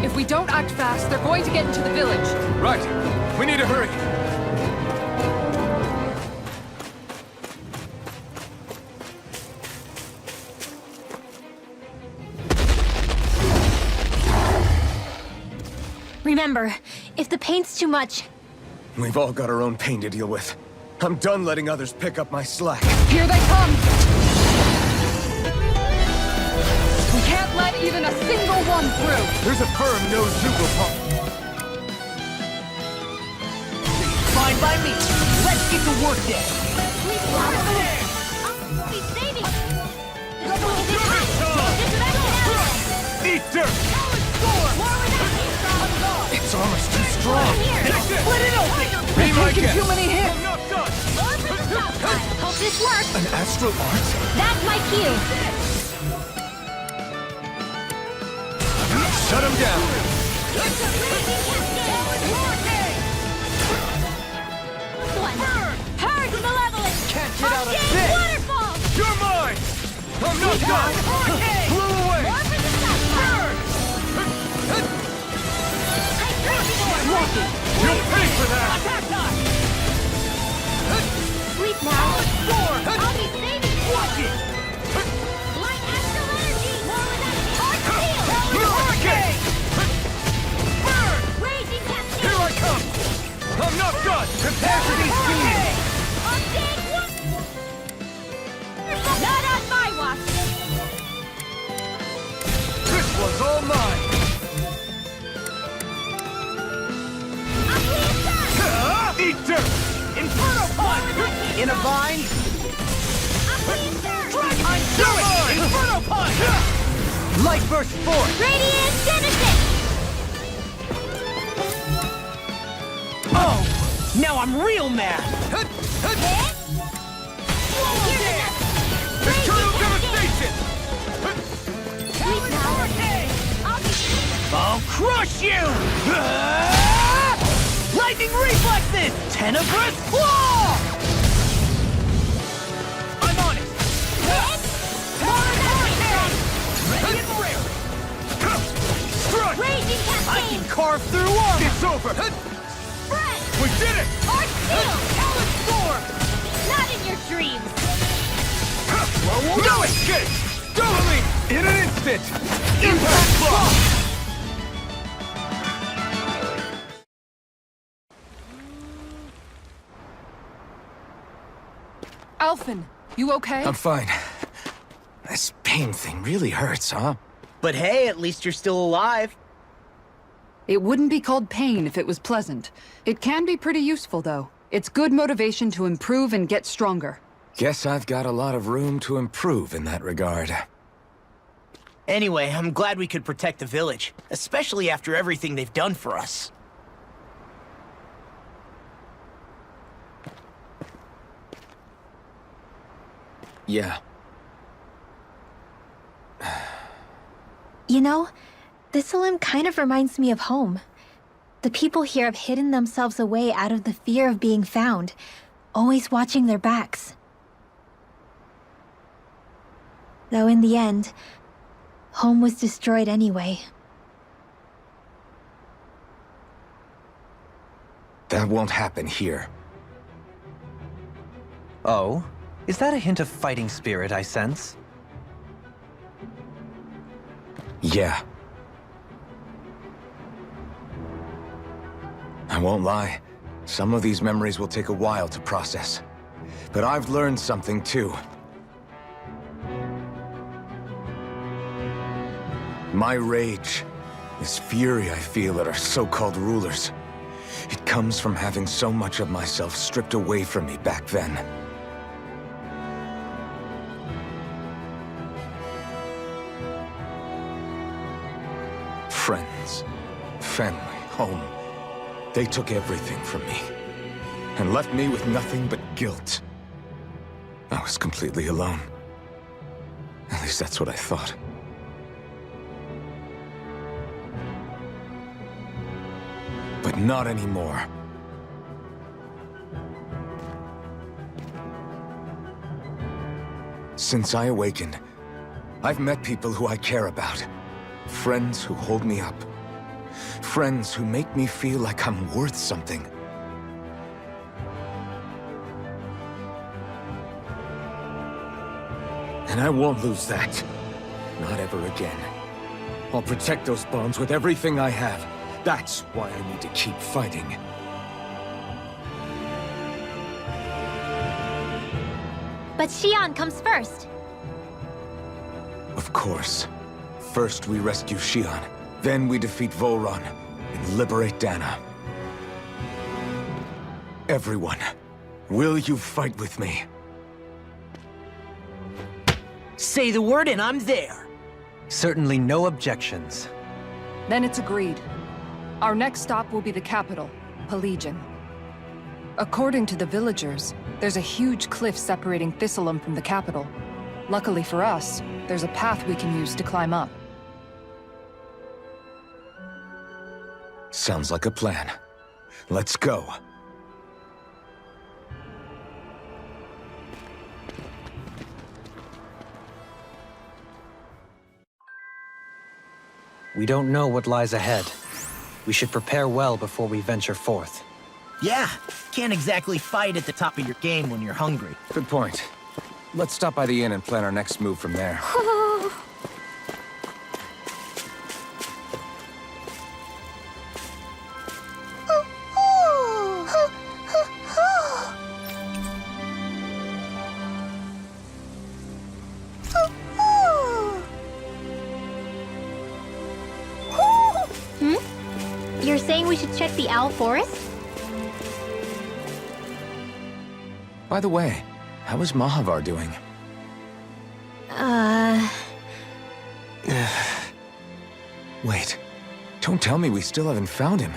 If we don't act fast, they're going to get into the village. Right. We need to hurry. Remember, if the pain's too much, We've all got our own pain to deal with. I'm done letting others pick up my slack. Here they come! We can't let even a single one through! There's a firm no-Zoogle pump. Fine by me. Let's get to work then. I'll be saving. Eat dirt! It's almost too strong. Split it open. Be my Taking guest. too many hits! I'm not done. Hope this works. An astral art? That's my cue. Shut him down. Hurry, malevolent! Can't get out of Arcane this. waterfall! You're mine! I'm not done! Blew away! More for the sun! You'll pay for that! Sleep now! I'll be saving you! Light astral energy! More with that hard steel! Hurricane! Raging cascade! Here I come! I'm not done! Prepare for these beams! Arcane waterfall! Not on my watch! This one's all mine! Eat dirt! Inferno punch. In a vine. I'm doing it. Inferno punch. Light burst forth. Radiant Genesis! Oh, now I'm real mad. Eternal devastation! I'll crush you. Lightning reflexes. Tenebrous claw. I'm on it. Ready and rare. Strike! Raging I Cascade! can carve through armor. It's over! Spread! We did it! Arch Steel! Talon Storm! Not in your dreams! No escape! Doubling! In an instant! Impact block! Alphen, you okay? I'm fine. This pain thing really hurts, huh? But hey, at least you're still alive. It wouldn't be called pain if it was pleasant. It can be pretty useful, though. It's good motivation to improve and get stronger. Guess I've got a lot of room to improve in that regard. Anyway, I'm glad we could protect the village, especially after everything they've done for us. Yeah. You know, Thistleum kind of reminds me of home. The people here have hidden themselves away out of the fear of being found, always watching their backs. Though in the end, home was destroyed anyway. That won't happen here. Oh? Is that a hint of fighting spirit I sense? Yeah. I won't lie. Some of these memories will take a while to process. But I've learned something too. My rage, this fury I feel at our so-called rulers, it comes from having so much of myself stripped away from me back then. Friends, family, home. They took everything from me, and left me with nothing but guilt. I was completely alone. At least that's what I thought. But not anymore. Since I awakened, I've met people who I care about. Friends who hold me up. Friends who make me feel like I'm worth something. And I won't lose that. Not ever again. I'll protect those bonds with everything I have. That's why I need to keep fighting. But Xion comes first. Of course. First we rescue Xion, then we defeat Volron and liberate Dana. Everyone, will you fight with me? Say the word and I'm there. Certainly no objections. Then it's agreed. Our next stop will be the capital, Pelegion. According to the villagers, there's a huge cliff separating Thistleum from the capital. Luckily for us, there's a path we can use to climb up. Sounds like a plan. Let's go. We don't know what lies ahead. We should prepare well before we venture forth. Yeah, can't exactly fight at the top of your game when you're hungry. Good point. Let's stop by the inn and plan our next move from there. You're saying we should check the Owl Forest? By the way, how is Mahavar doing? Wait, don't tell me we still haven't found him.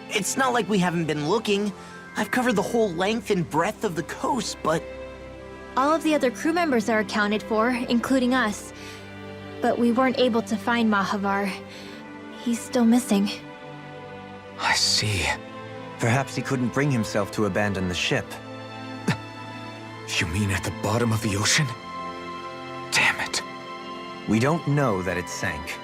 It's not like we haven't been looking. I've covered the whole length and breadth of the coast, but... All of the other crew members are accounted for, including us. But we weren't able to find Mahavar. He's still missing. I see. Perhaps he couldn't bring himself to abandon the ship. You mean at the bottom of the ocean? Damn it. We don't know that it sank.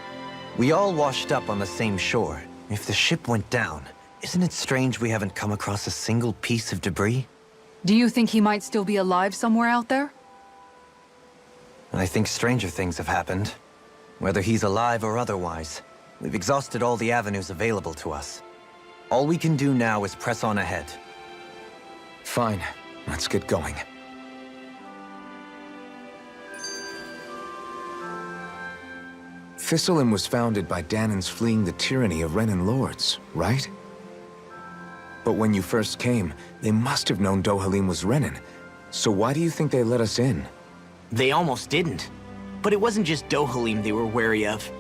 We all washed up on the same shore. If the ship went down, isn't it strange we haven't come across a single piece of debris? Do you think he might still be alive somewhere out there? I think stranger things have happened. Whether he's alive or otherwise, we've exhausted all the avenues available to us. All we can do now is press on ahead. Fine, let's get going. Thistleum was founded by Danans fleeing the tyranny of Renan lords, right? But when you first came, they must have known Dohalim was Renan. So why do you think they let us in? They almost didn't. But it wasn't just Dohalim they were wary of.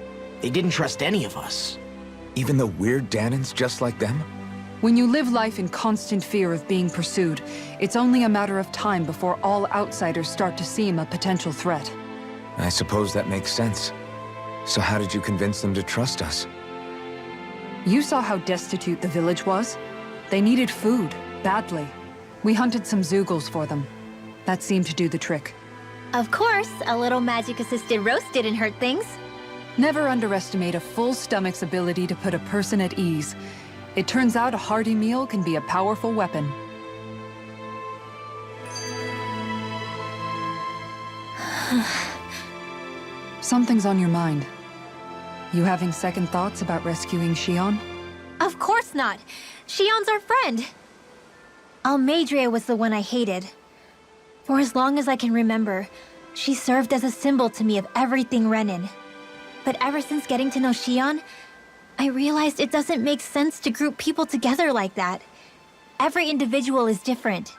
They didn't trust any of us. Even the weird Danans just like them? When you live life in constant fear of being pursued, it's only a matter of time before all outsiders start to seem a potential threat. I suppose that makes sense. So how did you convince them to trust us? You saw how destitute the village was. They needed food, badly. We hunted some Zeugles for them. That seemed to do the trick. Of course, a little magic-assisted roast didn't hurt things. Never underestimate a full stomach's ability to put a person at ease. It turns out a hearty meal can be a powerful weapon. Something's on your mind. You having second thoughts about rescuing Xion? Of course not. Xion's our friend. Almeidrea was the one I hated. For as long as I can remember, she served as a symbol to me of everything Renan. But ever since getting to know Xion, I realized it doesn't make sense to group people together like that. Every individual is different.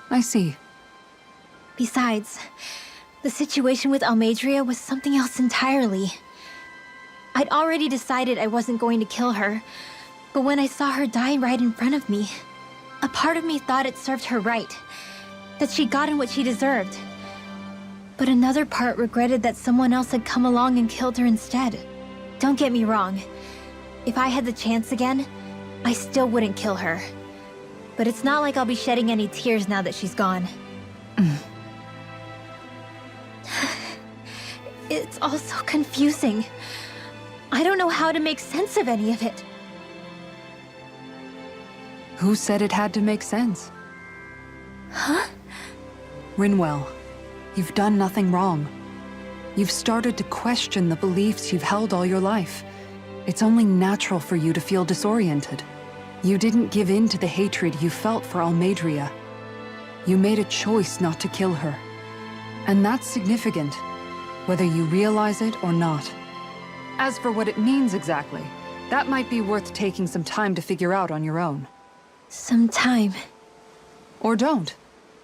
I see. Besides, the situation with Almeidrea was something else entirely. I'd already decided I wasn't going to kill her, but when I saw her die right in front of me, a part of me thought it served her right, that she'd gotten what she deserved. But another part regretted that someone else had come along and killed her instead. Don't get me wrong. If I had the chance again, I still wouldn't kill her. But it's not like I'll be shedding any tears now that she's gone. It's all so confusing. I don't know how to make sense of any of it. Who said it had to make sense? Huh? Rinwell, you've done nothing wrong. You've started to question the beliefs you've held all your life. It's only natural for you to feel disoriented. You didn't give in to the hatred you felt for Almeidrea. You made a choice not to kill her. And that's significant, whether you realize it or not. As for what it means exactly, that might be worth taking some time to figure out on your own. Some time. Or don't,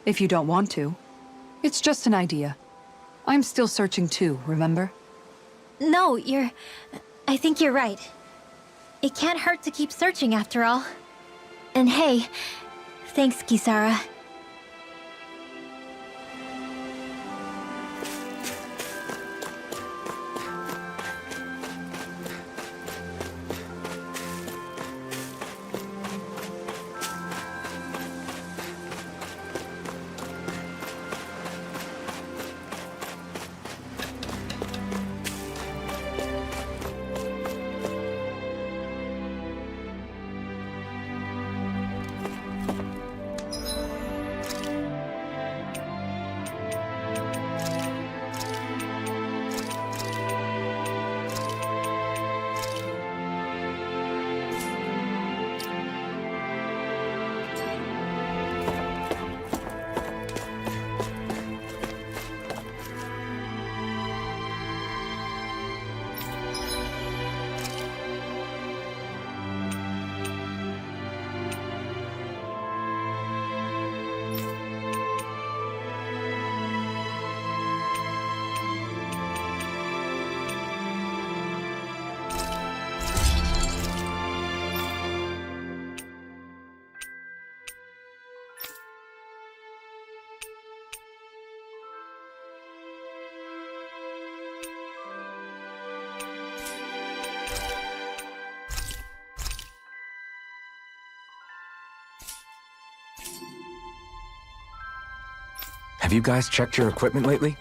if you don't want to. It's just an idea. I'm still searching too, remember? No, I think you're right. It can't hurt to keep searching after all. And hey, thanks, Kisara. Have you guys checked your equipment lately?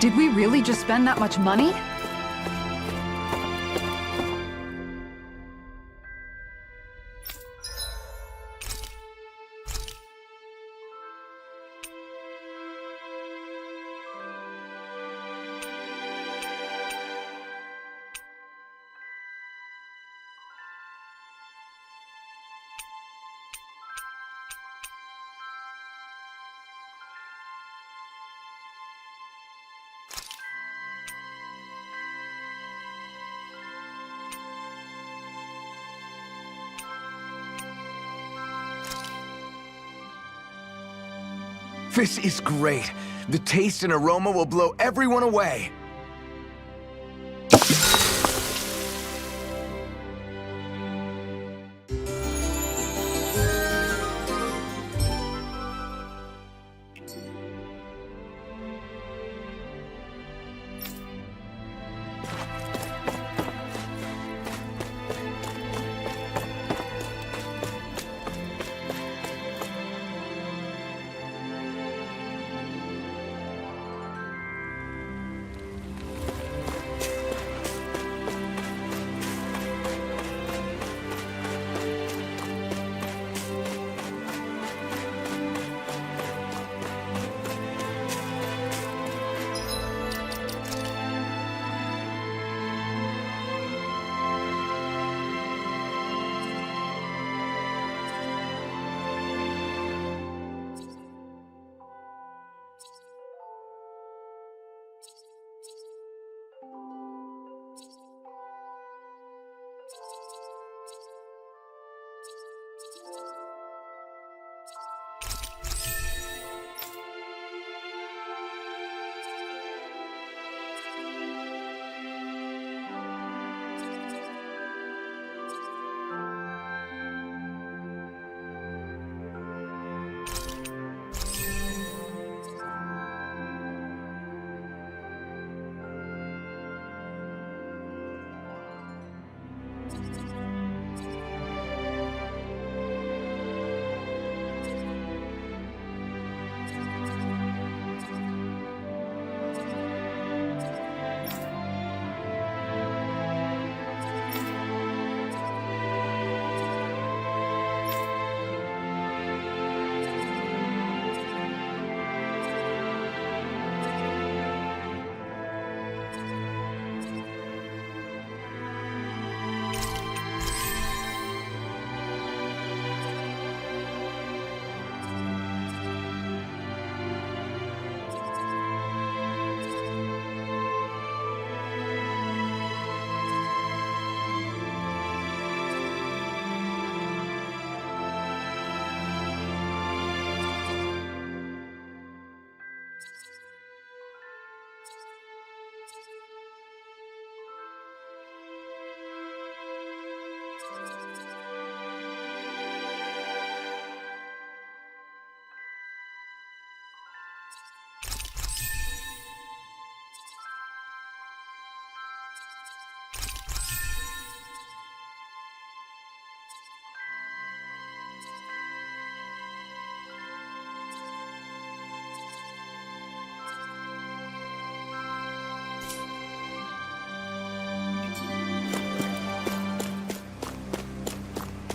Did we really just spend that much money? This is great. The taste and aroma will blow everyone away.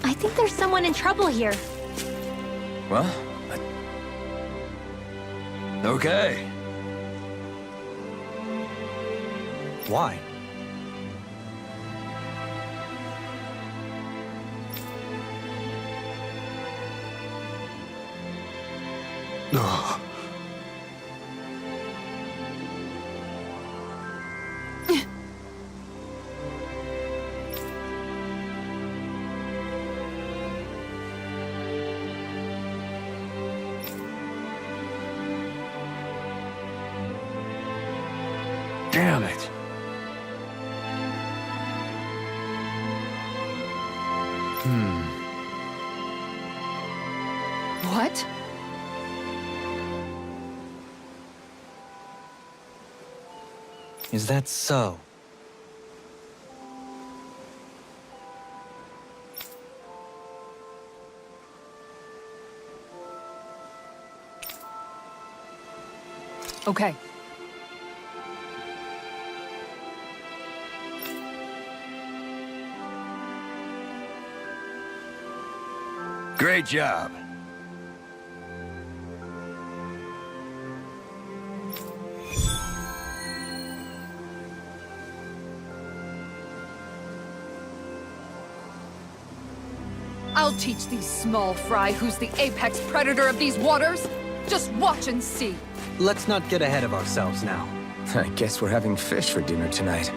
I think there's someone in trouble here. Well, okay. Why? Ugh. Damn it! What? Is that so? Okay. Great job. I'll teach these small fry who's the apex predator of these waters. Just watch and see. Let's not get ahead of ourselves now. I guess we're having fish for dinner tonight.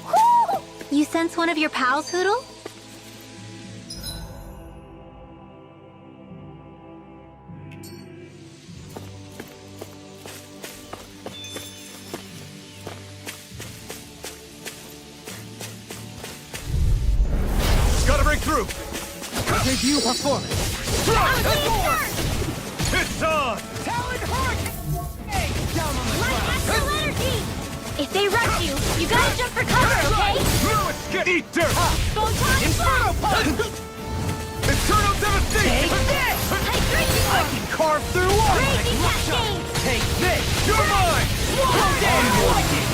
Whoo! You sense one of your pals, Hoodle? Gotta break through! Debut performance! It's on! If they rush you, you gotta jump for cover, okay? Now it's get eat dirt! Photon Inferno punch! Eternal devastation! Hydration! Carve through one! Raging cascades! Take this! You're mine!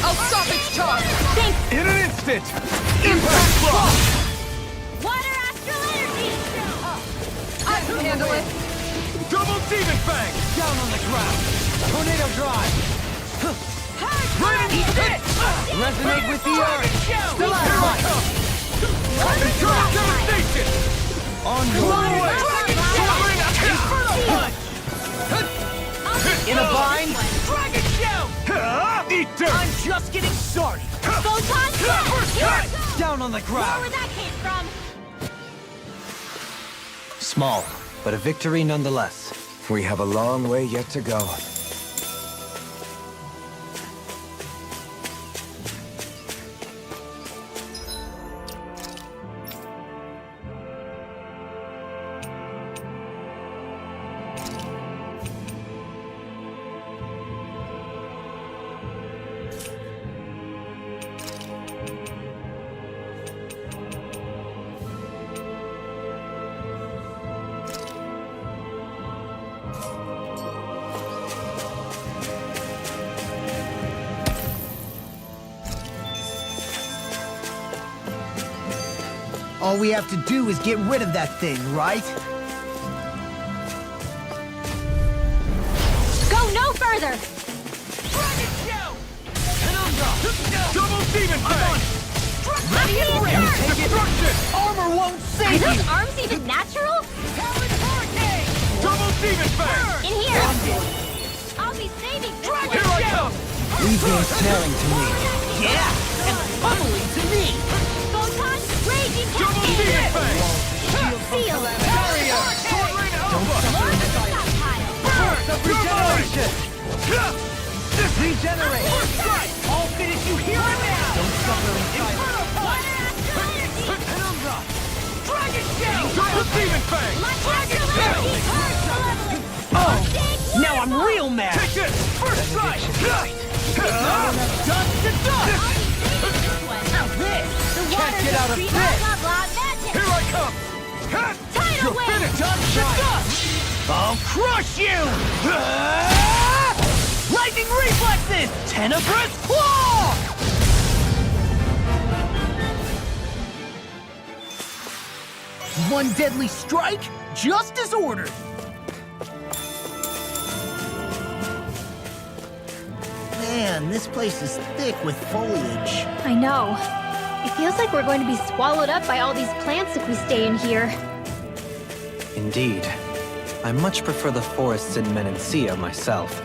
I'll stop its charge! Thanks! In an instant! Impact block! Water astral energy! I can handle it! Double demon fang! Down on the ground! Tornado drive! Resonate with the earth! Here I come! Eternal devastation! On your way! Inferno punch! In a bind? Dragon shout! Eat dirt! I'm just getting started! Photon blast! Here it comes! Down on the Where ground! that came from? Small, but a victory nonetheless. We have a long way yet to go. All we have to do is get rid of that thing, right? Go no further! Double demon fang! Ready and burn! Destruction! Armor won't Are save those you! arms even natural? Double demon fang! In here! I'll be saving this one! Here I come! Leave the ensnaring to me. Yeah! And pummeling to me! Photon raging Double demon cascade! fang! Feel! Sword rain alpha! More stockpile! Burn! Regeneration! Regenerate! I'll finish you here and now! Don't suffer in silence. Water astral energy! Penumbra! Dragon shell! Double demon fang! My astral energy turns to leveling! Oh! Big Now I'm real mad! Take this! First strike! Dust to dust! Now this! The Can't water get out of retreat, this. blah blah magic! Here I come! Tidal wave! Finish! Dust to dust! I'll crush you! Lightning reflexes! Tenebrous claw! One deadly strike, just as ordered. Man, this place is thick with foliage. I know. It feels like we're going to be swallowed up by all these plants if we stay in here. Indeed. I much prefer the forests in Menancia myself.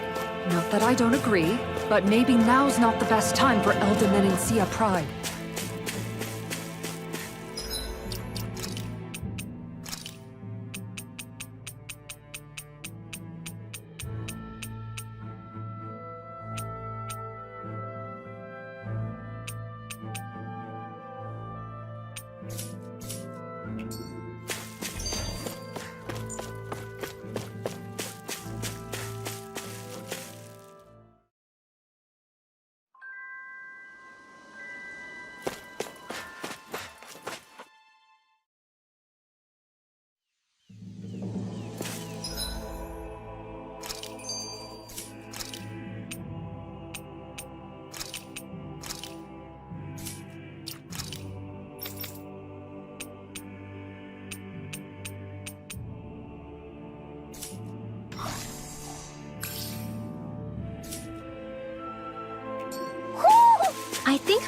Not that I don't agree, but maybe now's not the best time for Elda Menancia pride.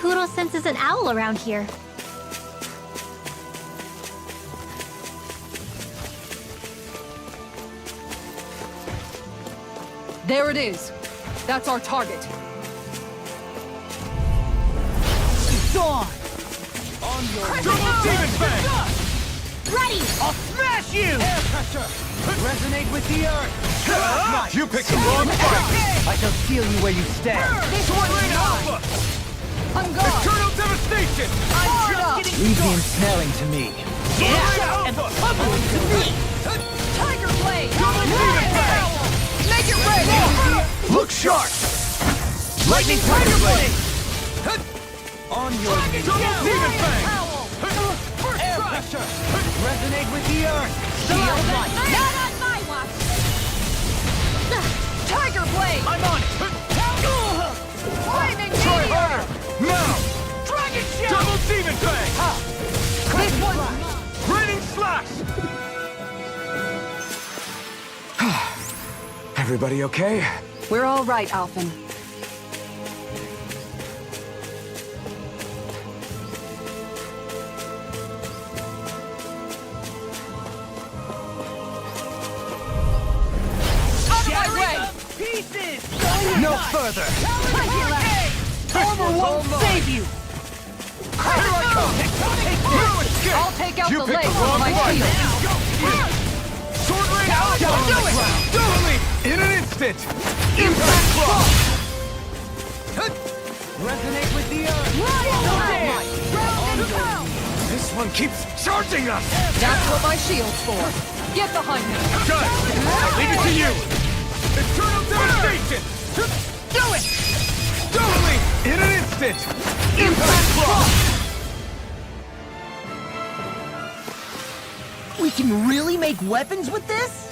Hootle senses an owl around here. There it is. That's our target. Dawn! On your Demon Fang! Ready! I'll smash you! Air pressure! Resonate with the earth! You picked the wrong fight! I shall feel you where you stand. Sword Rain Alpha! On guard! Eternal Devastation! I'm just getting Leave the ensnaring to me. Yeah! And pummel to me! Tiger Blade! Demon Fang! Make it ready! Look sharp! Lightning Tiger Blade! On your knees! Demon Fang! Air pressure! Resonate with the earth! Shield light! Not on my watch! Tiger Blade! I'm on it! Flaming Try meteor! harder! Now! Dragon Shield! Double Demon Fang! This one's Raining Slash! Everybody okay? We're all right, Alphen. Out of my way! Pieces! No further! Armor won't save you! I'll take out You the picked legs the with wrong my one. shield. Sword Rain Alpha! Do it! Dueling! In an instant! Impact Frost! Resonate with the earth! This one keeps charging us! That's what my shield's for. Get behind me. Done! I leave it to you! Eternal Devastation! Do it! Dueling! In an instant! Impact Frost! We can really make weapons with this?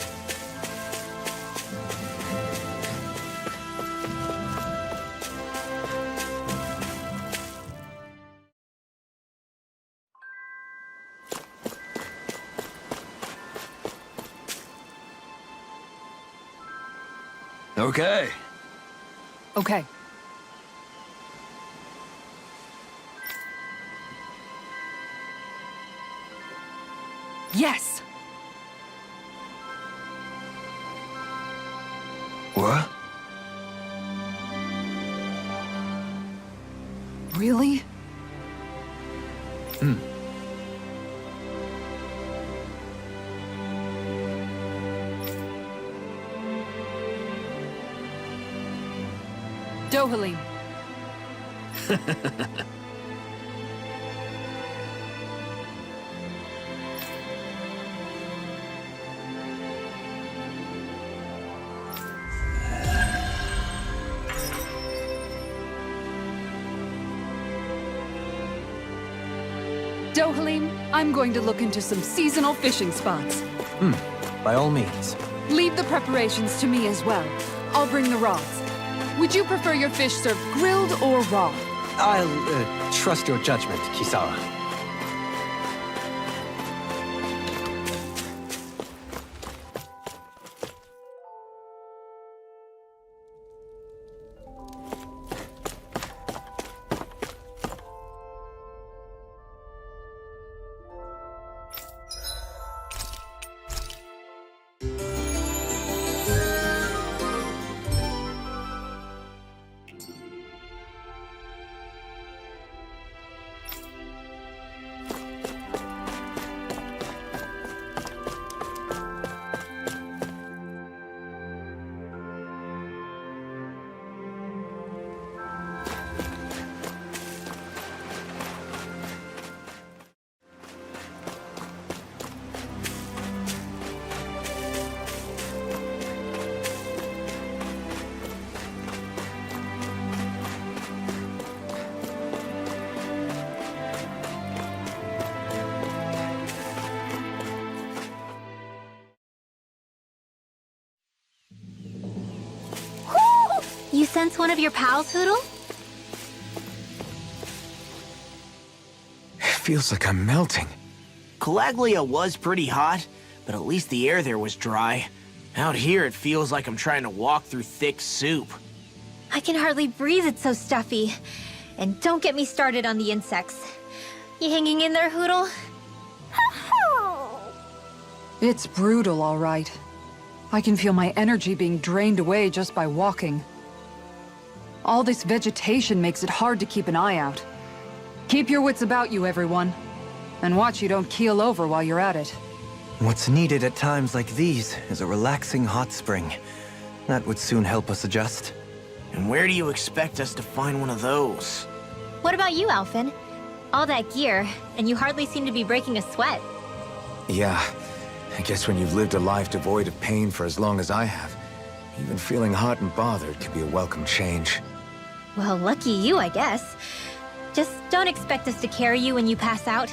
Okay. Okay. Yes! What? Really? Dohalim. Dohalim, I'm going to look into some seasonal fishing spots. By all means. Leave the preparations to me as well. I'll bring the rods. Would you prefer your fish served grilled or raw? I'll trust your judgment, Kisawa. You sense one of your pals, Hootle? It feels like I'm melting. Calaglia was pretty hot, but at least the air there was dry. Out here, it feels like I'm trying to walk through thick soup. I can hardly breathe, it's so stuffy. And don't get me started on the insects. You hanging in there, Hootle? It's brutal, all right. I can feel my energy being drained away just by walking. All this vegetation makes it hard to keep an eye out. Keep your wits about you, everyone. And watch you don't keel over while you're at it. What's needed at times like these is a relaxing hot spring. That would soon help us adjust. And where do you expect us to find one of those? What about you, Alphen? All that gear, and you hardly seem to be breaking a sweat. Yeah, I guess when you've lived a life devoid of pain for as long as I have, even feeling hot and bothered can be a welcome change. Well, lucky you, I guess. Just don't expect us to carry you when you pass out.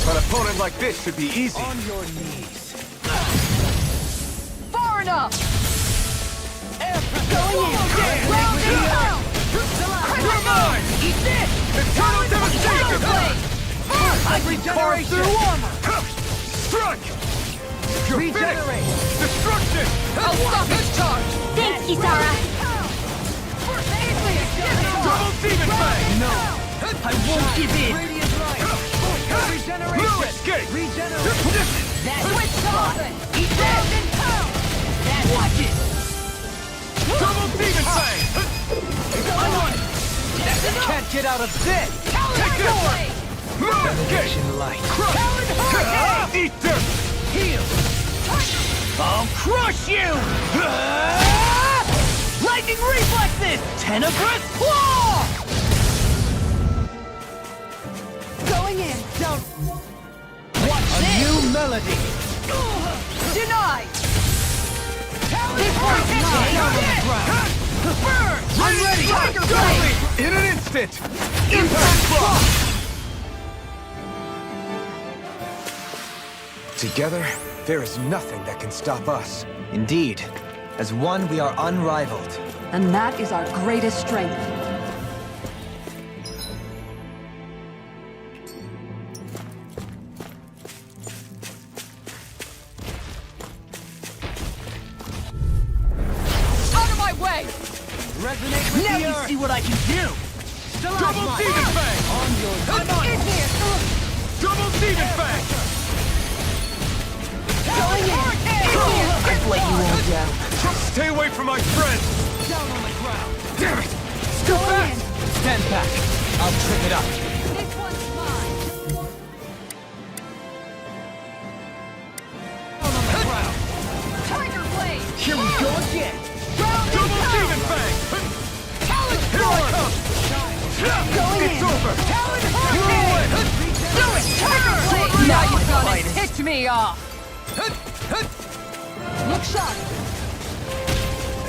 An opponent like this should be easy. On your knees. Far enough! You're mine! Eat this! Eternal devastation! I regenerate through armor! Strike! You're Regenerate! finished! Destruction! I'll stop his charge! Thanks, Kisara! Double Demon Fang! No! I won't give in! Regeneration! No escape! Regeneration! Switch tossing! Eat this! Watch it! Double Demon Fang! I want it! Can't get out of this! Take this! No escape! Benediction light. Eat this! Heal! I'll crush you! Lightning reflexes! Tenebrous claw! Going in! Don't... Watch a new melody! Denied! This one's not down on the ground! Burn! I'm ready! Tiger Blade! In an instant! Impact Block! Together, there is nothing that can stop us. Indeed. As one, we are unrivaled. And that is our greatest strength. Out of my way! Resonate with now the earth. See what I can do! Double Demon Fang! On your... I'm in here! Double Demon Fang! Going in! I've let you all down. Stay away from my friends! Down on the ground! Damn it! Going in! Stand back. I'll trip it up. This one's mine! Down on the ground. Tiger Blade! Here we go again. Double Demon Fang! Here I come! It's over! You're away! Do it! Tiger Blade! Now you've got to hit me off! Look sharp!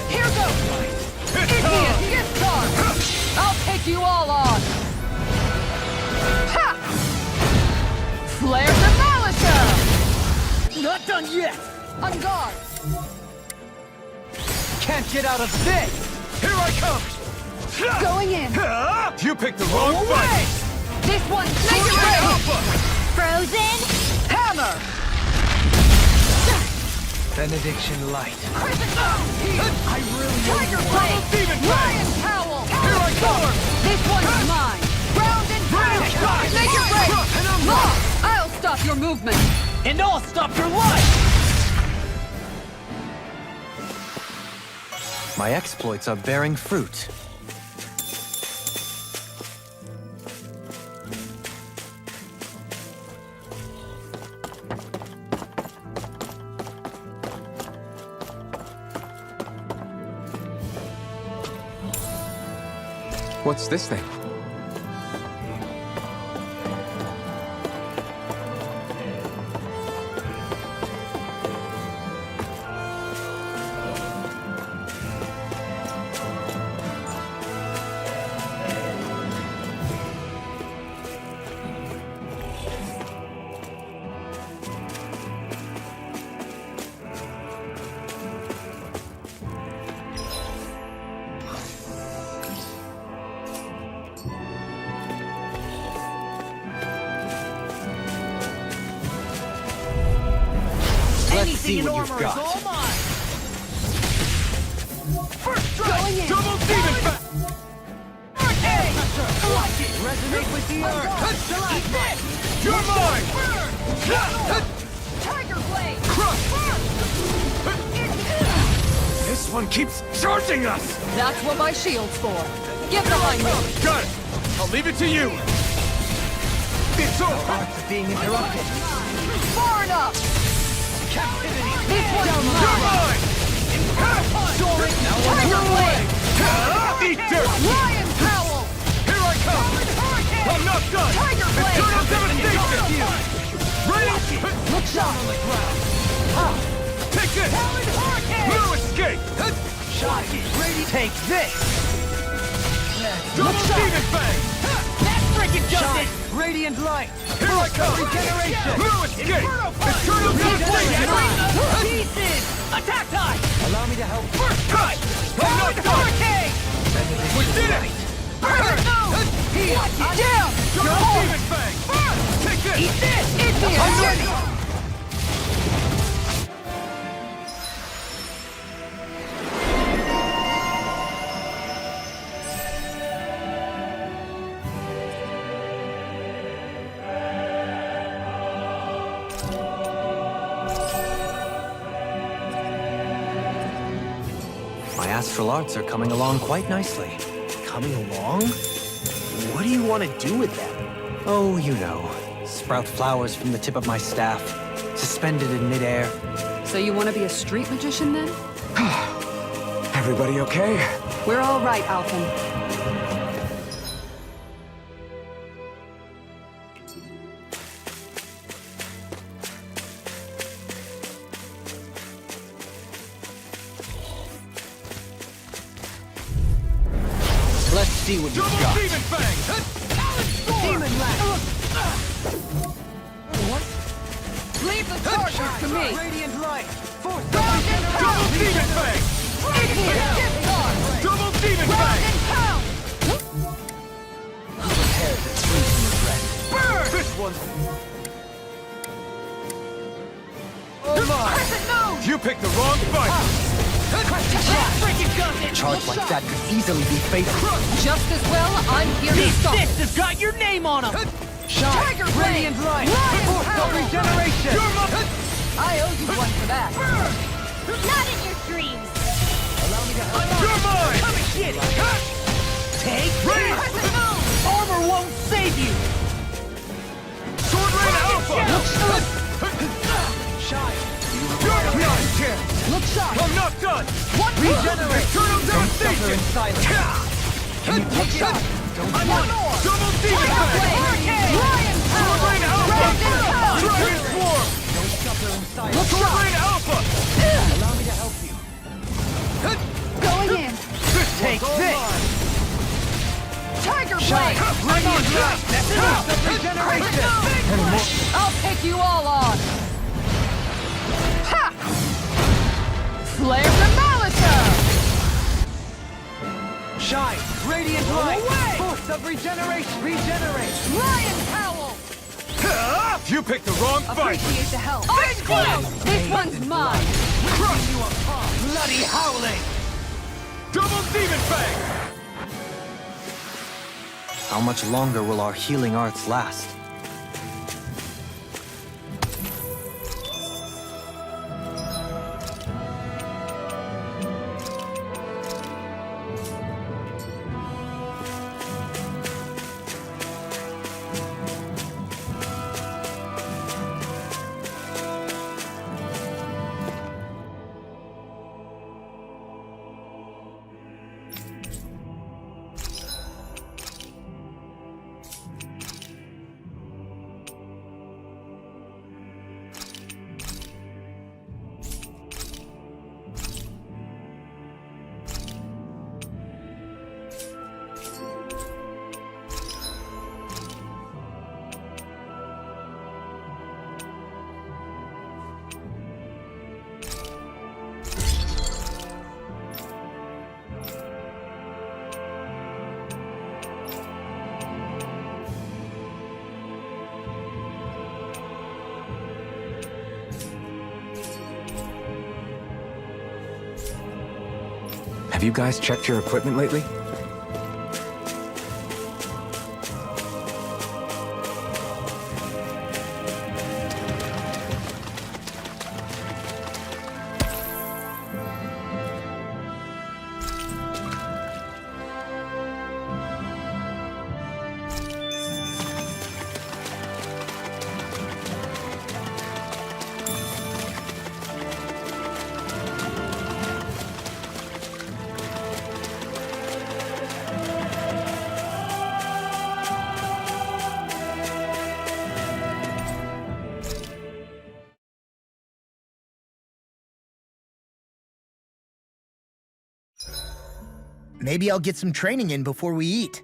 Here goes! It's In here! time! Gift card! I'll take you all on! Ha! Flare the Malisa! Not done yet. On guard! Can't get out of this. Here I come! Going in! You picked the wrong fight! This one's make it ready! Alpha! Frozen? Hammer! Benediction light. I really Tiger Blade! Demon Fang! Lion Cowl! Here I come! This one's mine! Round and pound! Make it break! And I'm Lock! I'll stop your movement! And I'll stop your life. My exploits are bearing fruit. What's this thing? see what you've got. Going in. Double demon back! Hey! Like it! Resonate with the earth! Eat this! You're mine! Tiger Blade! This one keeps charging us! That's what my shield's for. Get behind me! Got it! I'll leave it to you! It's over! Hearts are being interrupted. Far enough! Captivity! This one's You're mine! mine! Soaring! Tiger Blade! Eat dirt! Lion Howl! Here I come! I'm not done! Tiger Blade! Eternal devastation! Ready? Look sharp! Take this! No escape! Take this! Double demon fang! That freaking does it! Radiant light! Here I come! Regeneration! No escape! Eternal devastation! Pieces! Attack time! Allow me to help. First cut! I'm not done! Hurricane! We did it! Down! Double demon fang! Take this! Eat this! I'm ready! My astral arts are coming along quite nicely. Coming along? What do you want to do with them? Oh, you know. Sprout flowers from the tip of my staff, suspended in midair. So you want to be a street magician then? Everybody okay? We're all right, Alphen. Let's see what you've Double got. demon fang! Demon Rat! Leave the chargers to me! Radiant light! Force of Double regeneration! demon fang! In here! Discharge! Double demon Ground fang! and pound! Burn! This one's... Oh my! Crescent moon! You picked the wrong fight! That freaking does it! Charge like that could easily be fatal. Just as well, I'm here to These stop. fists have got your name on them! Shine! Tiger Blade! Radiant light! Lion Force of Power! regeneration! I owe you one for that. Not in your dreams! You're mine! Come and get it! Take Ready! this! Armor won't save you! Sword Rain Alpha! Shine! You're mine! Look sharp! I'm not done! One Regenerate! Eternal devastation! Look sharp! I'm on! Double demon Tiger fang! Blade! Lion Sword Power! Rain Alpha! Ground and pound! Dragon Swarm! Look Sword sharp! Rain Alpha! Allow me to help you. Going in! Take this! Tiger Shine! Blade! Radiant light! Force of regeneration! I'll take you all on! Ha! Flare Demolitor! Shine! Radiant light! Force of regeneration! Regenerate! Lion Howl! You picked the wrong fight! Appreciate the help. Ice Cloud! This one's mine! Crush! Bloody howling! Double demon fang! How much longer will our healing arts last? Have you guys checked your equipment lately? Maybe I'll get some training in before we eat.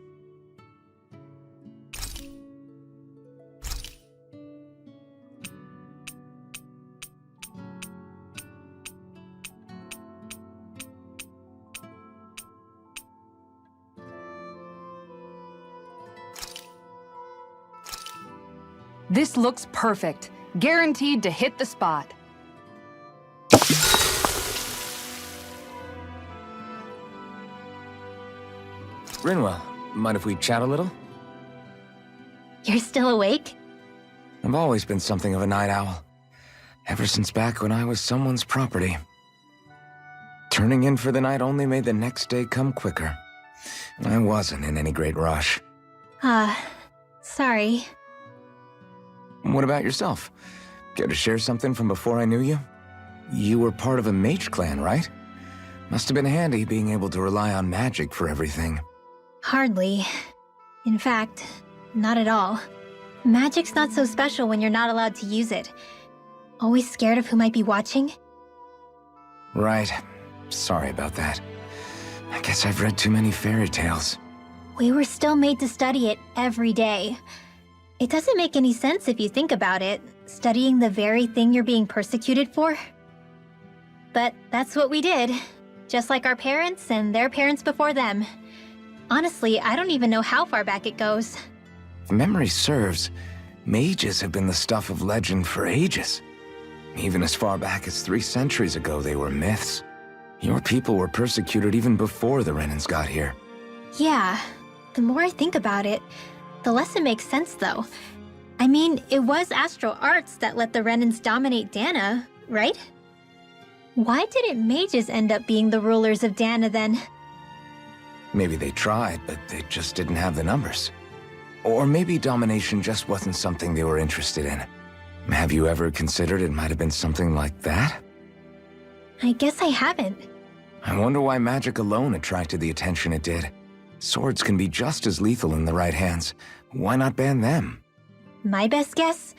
This looks perfect. Guaranteed to hit the spot. Rinwell, mind if we chat a little? You're still awake? I've always been something of a night owl. Ever since back when I was someone's property. Turning in for the night only made the next day come quicker. I wasn't in any great rush. Sorry. What about yourself? Care to share something from before I knew you? You were part of a mage clan, right? Must have been handy being able to rely on magic for everything. Hardly. In fact, not at all. Magic's not so special when you're not allowed to use it. Always scared of who might be watching? Right. Sorry about that. I guess I've read too many fairy tales. We were still made to study it every day. It doesn't make any sense if you think about it, studying the very thing you're being persecuted for. But that's what we did, just like our parents and their parents before them. Honestly, I don't even know how far back it goes. If memory serves, mages have been the stuff of legend for ages. Even as far back as 3 centuries ago, they were myths. Your people were persecuted even before the Renans got here. Yeah, the more I think about it, the less it makes sense though. I mean, it was Astral Arts that let the Renans dominate Dana, right? Why didn't mages end up being the rulers of Dana then? Maybe they tried, but they just didn't have the numbers. Or maybe domination just wasn't something they were interested in. Have you ever considered it might have been something like that? I guess I haven't. I wonder why magic alone attracted the attention it did. Swords can be just as lethal in the right hands. Why not ban them? My best guess?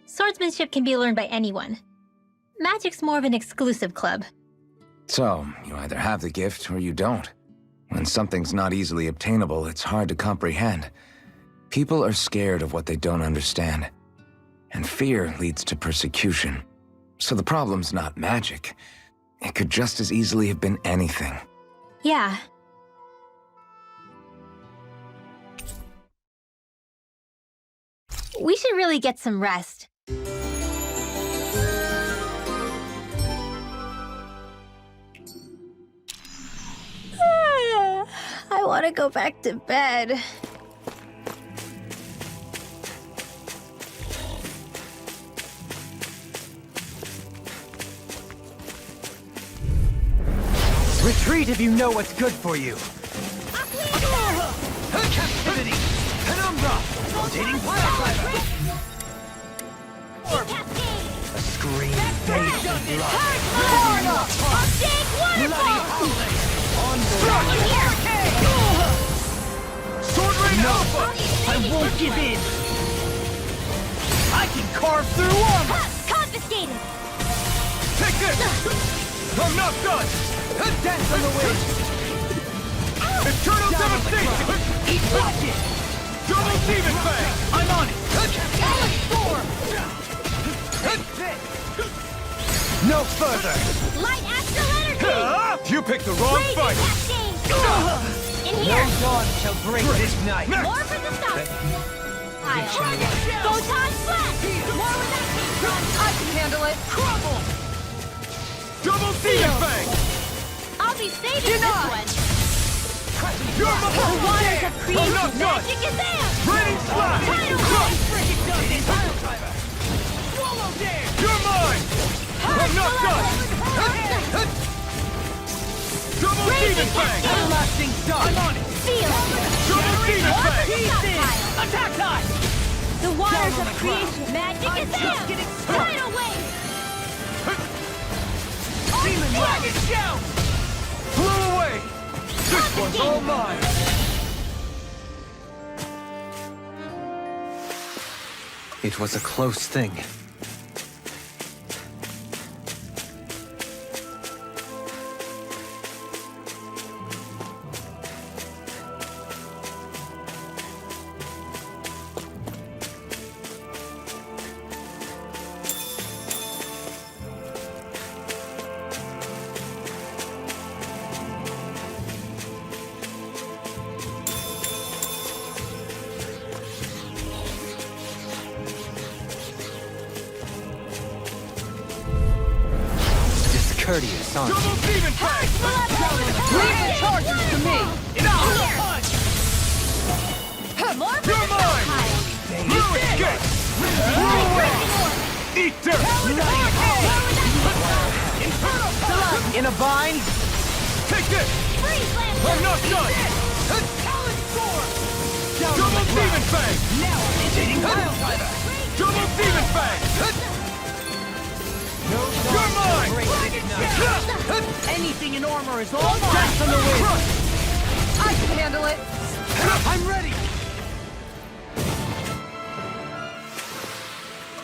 Swordsmanship can be learned by anyone. Magic's more of an exclusive club. So, you either have the gift or you don't. When something's not easily obtainable, it's hard to comprehend. People are scared of what they don't understand. And fear leads to persecution. So the problem's not magic. It could just as easily have been anything. Yeah. We should really get some rest. I want to go back to bed. Retreat if you know what's good for you. Captivity! Penumbra! Rotating fire! A scream bathed in blood. Sword Rain Alpha! I won't give in! I can carve through armor! Confiscated! Take this! I'm not done! Dance on the wind! Eternal devastation! Eat rocket! Double demon fang! I'm on it! No further! Light astral energy! You picked the wrong fight! In here! No dawn shall break this night! More for the stuff! Photon flash! More with that! I can handle it. Crumble! Double demon fang! I'll be be saving this one. You're The waters of creation magic is there. Ready, slap! Tidal Crush! wave. Swallow dance! You're mine! I'm not done! Double demon fang! Everlasting done! I'm on it! Feel it. Double demon More fang! for the stockpile. Attack time! The waters of creation magic is there. Tidal wave. Demon dragon shout! Blew away! This one's all mine! It was a close thing. Courteous, aren't you? Double demon fang! Leave the charges to me! More for You're the mine! stockpile. Blue escape! Blew away! Eat dirt! In a bind? Take this! Freeze I'm Lancer. not done! Double demon fang! Now I'm invading Double demon fang! You're mine! Anything in armor is all mine! Death on the wind! I can handle it! I'm ready!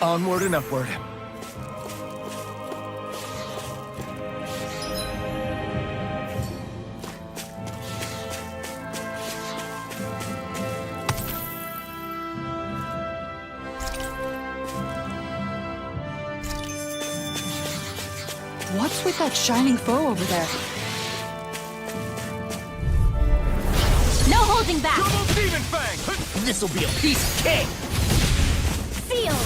Onward and upward. What's with that shining foe over there? No holding back. Double demon fang! This'll be a piece of cake! Feel.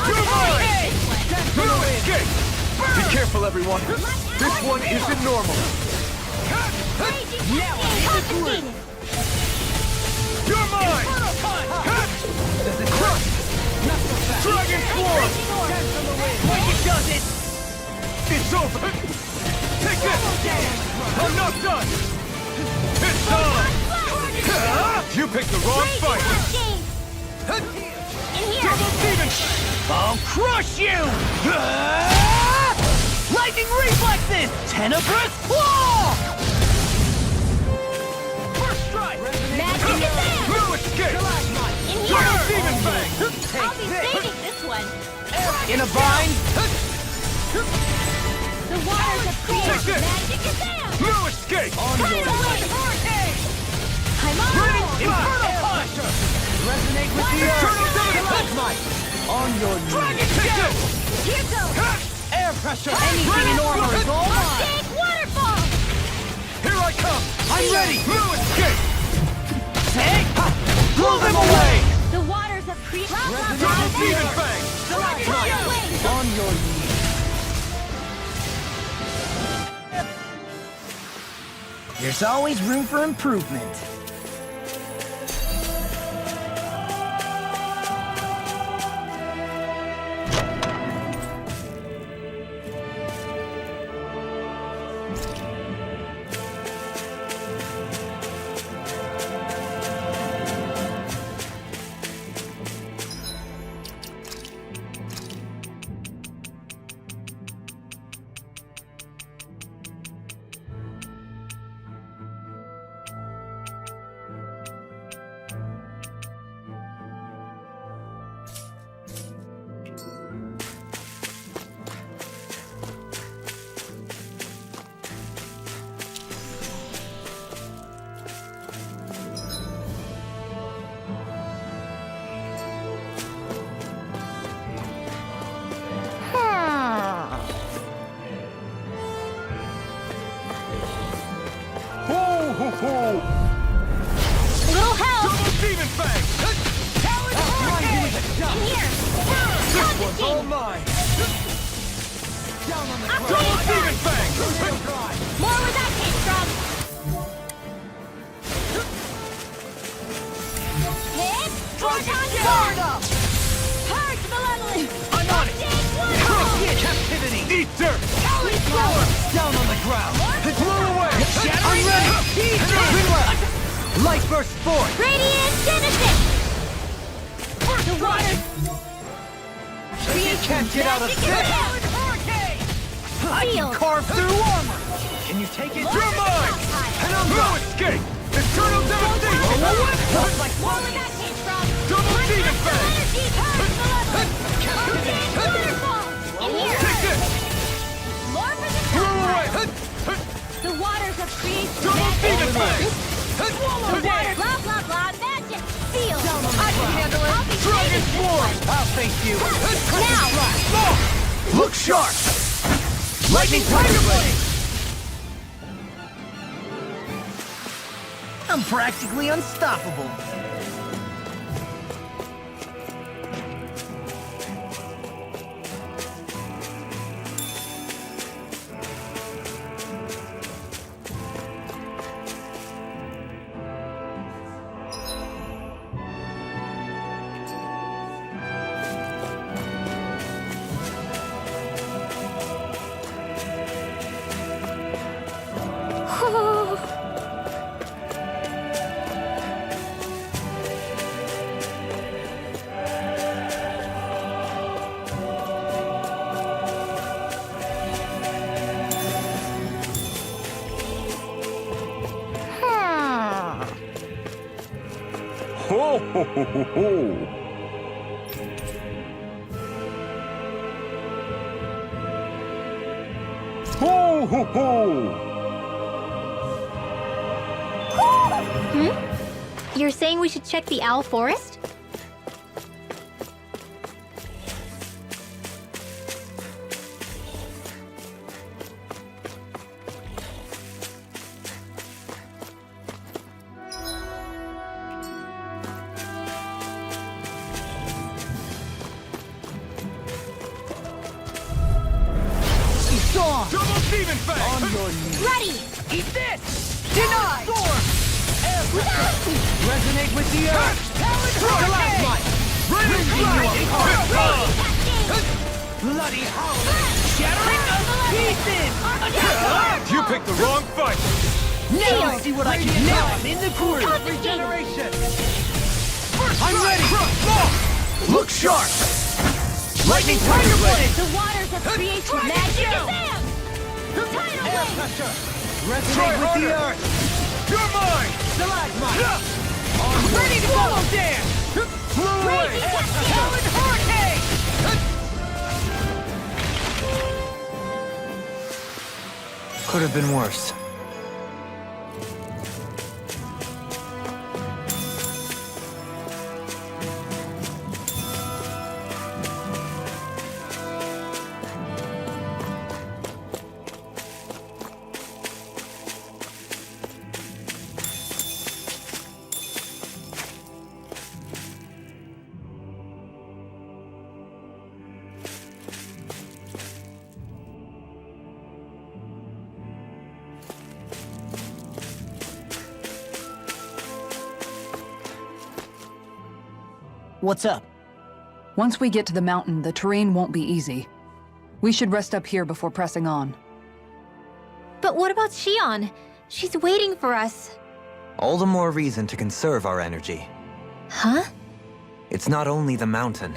You're mine! Blue escape! Be careful, everyone! This one isn't normal! Now I'm You're mine! Crush! Dragon Swarm! When you does it! It's over! Take this! I'm not done! It's time! You picked the wrong fight! In here. Double demon! I'll crush you! Lightning reflexes! Tenebrous claw! First strike! Magic is there. Blue escape! In Double here. demon fang! I'll be saving this one. In a bind? The waters of creation magic is there. Blue escape! Tidal wave. I'm on Ready? roll. Inferno punch! Resonate with the Eternal earth! Stalagmite! On your knees! Dragon Tail! Here goes. Air pressure! Anything in armor is all mine! Big waterfall. Here I come! I'm ready! Blue escape! Take! Blow them away! The waters of creation. Double demon fang! Tidal wave. On your knees! There's always room for improvement. Little help. Double demon fang! In here. This one's all mine! Octane Double demon fang! More with that Sword up! Purge malevolence! I'm on it! Crush captivity! Eat dirt! Down on the ground! Blow away! I'm ready! Light burst forth! Radiant Genesis! The water! You can't get out of Magic this! hurricane! I can carve through armor! Can you take it? You're mine! And I'm no escape! Eternal devastation! Like where that came from! Double demon fang! Energy purge malevolence! Ordained waterfall! In here! Take this! More for the Blow away! The waters of creation! Double demon fang! The water! Blah, blah, blah! Magic! Feel! I can handle it! I'll be Dragon saving Force! I'll face you! Now! Look sharp! Lightning Tiger Blade! I'm practically unstoppable. Ho ho ho ho ho! Ho ho ho! You're saying we should check the owl forest? Double demon fang! On your knees! Ready! Eat this! Denied! Storm! Resonate with the earth! Stalagmite! Ripping you apart! Bloody howling! Shattering to pieces! You picked the wrong fight! Now I see what I can do! Now I'm in the groove! Regeneration! I'm ready! Look sharp! Lightning Tiger Blade! The waters of creation! Magic Shazam! Tidal Air wave! pressure! Resonate with the earth! You're mine! Stalagmite! Ready to follow dance! Blow away! Talon Hurricane! Could have been worse. What's up? Once we get to the mountain, the terrain won't be easy. We should rest up here before pressing on. But what about Shion? She's waiting for us. All the more reason to conserve our energy. Huh? It's not only the mountain.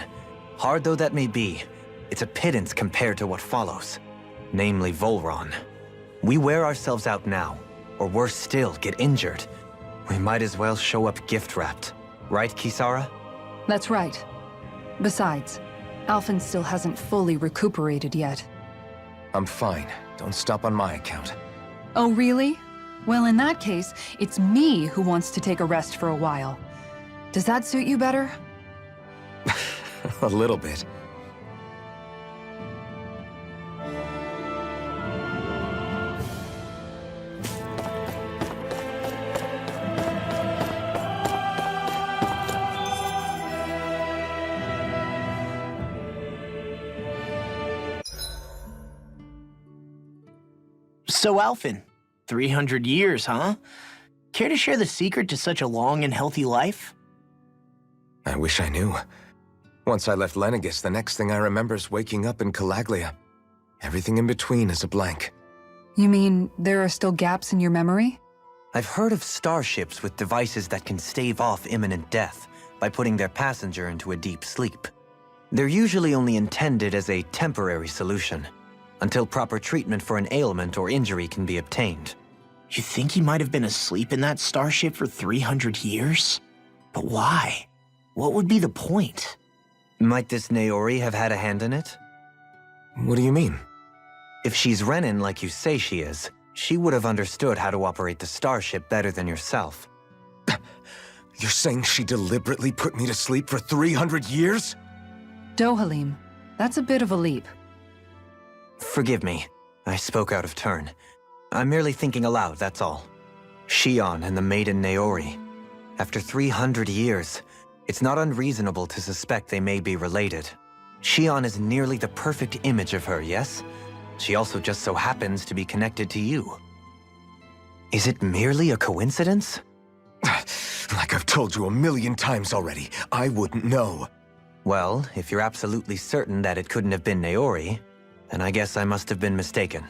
Hard though that may be, it's a pittance compared to what follows. Namely Volron. We wear ourselves out now, or worse still, get injured. We might as well show up gift-wrapped. Right, Kisara? That's right. Besides, Alphen still hasn't fully recuperated yet. I'm fine. Don't stop on my account. Oh, really? Well, in that case, it's me who wants to take a rest for a while. Does that suit you better? A little bit. So, Alphen, 300 years, huh? Care to share the secret to such a long and healthy life? I wish I knew. Once I left Lenegis, the next thing I remember is waking up in Calaglia. Everything in between is a blank. You mean there are still gaps in your memory? I've heard of starships with devices that can stave off imminent death by putting their passenger into a deep sleep. They're usually only intended as a temporary solution, until proper treatment for an ailment or injury can be obtained. You think he might have been asleep in that starship for 300 years? But why? What would be the point? Might this Naori have had a hand in it? What do you mean? If she's Renin like you say she is, she would have understood how to operate the starship better than yourself. You're saying she deliberately put me to sleep for 300 years? Dohalim, that's a bit of a leap. Forgive me, I spoke out of turn. I'm merely thinking aloud, that's all. Shion and the maiden Naori. After 300 years, it's not unreasonable to suspect they may be related. Shion is nearly the perfect image of her, yes? She also just so happens to be connected to you. Is it merely a coincidence? Like I've told you 1,000,000 times already, I wouldn't know. Well, if you're absolutely certain that it couldn't have been Naori, then I guess I must have been mistaken.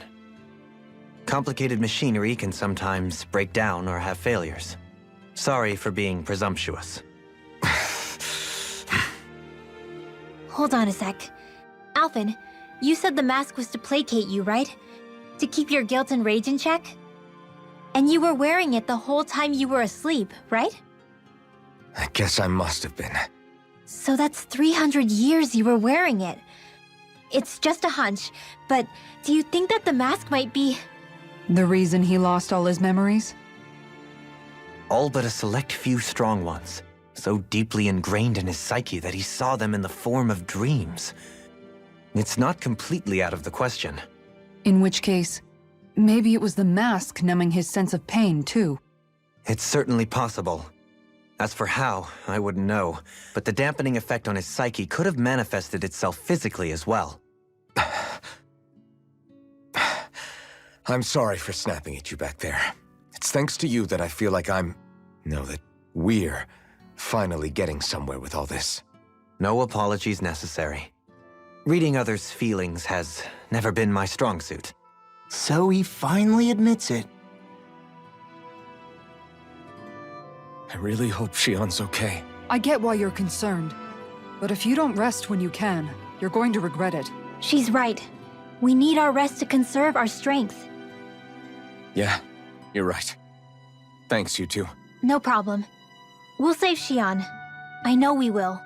Complicated machinery can sometimes break down or have failures. Sorry for being presumptuous. Hold on a sec. Alphen, you said the mask was to placate you, right? To keep your guilt and rage in check? And you were wearing it the whole time you were asleep, right? I guess I must have been. So that's 300 years you were wearing it. It's just a hunch, but do you think that the mask might be... The reason he lost all his memories? All but a select few strong ones, so deeply ingrained in his psyche that he saw them in the form of dreams. It's not completely out of the question. In which case, maybe it was the mask numbing his sense of pain, too. It's certainly possible. As for how, I wouldn't know, but the dampening effect on his psyche could have manifested itself physically as well. I'm sorry for snapping at you back there. It's thanks to you that I feel like that we're finally getting somewhere with all this. No apologies necessary. Reading others' feelings has never been my strong suit. So he finally admits it. I really hope Shion's okay. I get why you're concerned. But if you don't rest when you can, you're going to regret it. She's right. We need our rest to conserve our strength. Yeah, you're right. Thanks, you two. No problem. We'll save Shion. I know we will.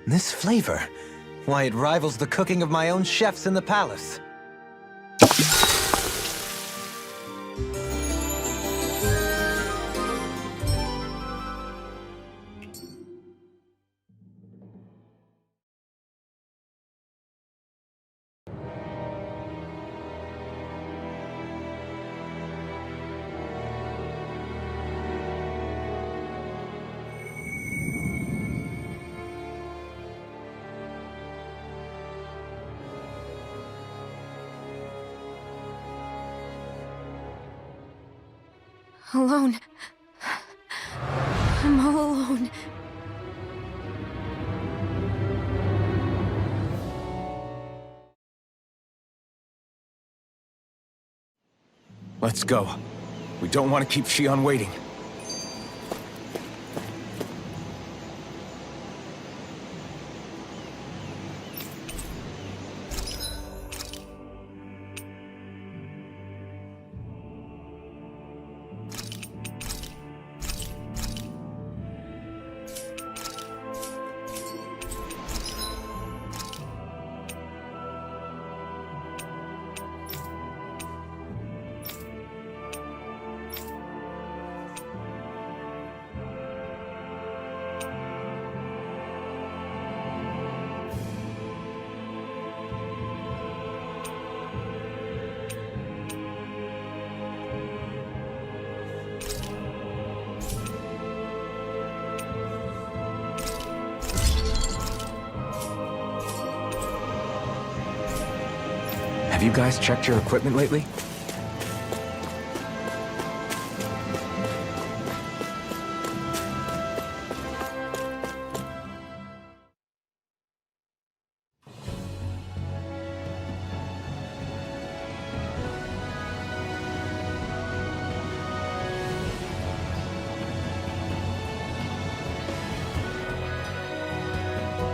This flavor, why, it rivals the cooking of my own chefs in the palace. Alone. I'm all alone. Let's go. We don't want to keep Shion waiting. Have you guys checked your equipment lately?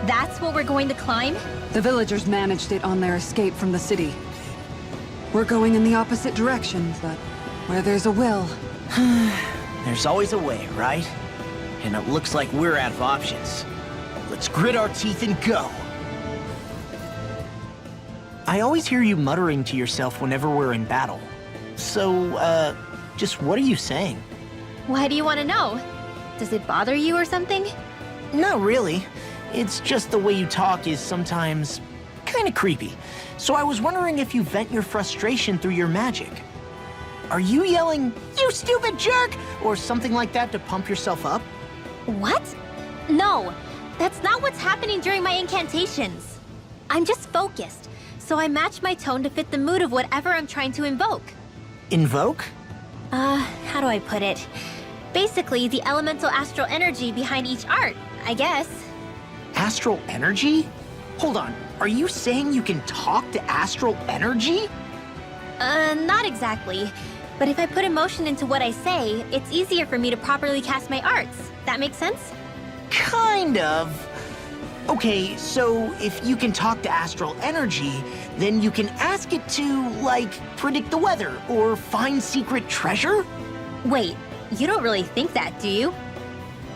That's what we're going to climb? The villagers managed it on their escape from the city. We're going in the opposite direction, but where there's a will... There's always a way, right? And it looks like we're out of options. Let's grit our teeth and go. I always hear you muttering to yourself whenever we're in battle. So, just what are you saying? Why do you want to know? Does it bother you or something? Not really. It's just the way you talk is sometimes kind of creepy. So I was wondering if you vent your frustration through your magic. Are you yelling, "You stupid jerk," or something like that to pump yourself up? What? No, that's not what's happening during my incantations. I'm just focused, so I match my tone to fit the mood of whatever I'm trying to invoke. Invoke? How do I put it? Basically, the elemental astral energy behind each art, I guess. Astral energy? Hold on, are you saying you can talk to astral energy? Not exactly. But if I put emotion into what I say, it's easier for me to properly cast my arts. That makes sense? Kind of. Okay, so if you can talk to astral energy, then you can ask it to, like, predict the weather or find secret treasure? Wait, you don't really think that, do you?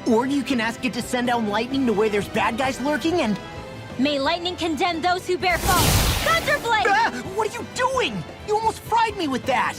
Or you can ask it to send down lightning to where there's bad guys lurking and... May lightning condemn those who bear false. Counterblade! What are you doing? You almost fried me with that!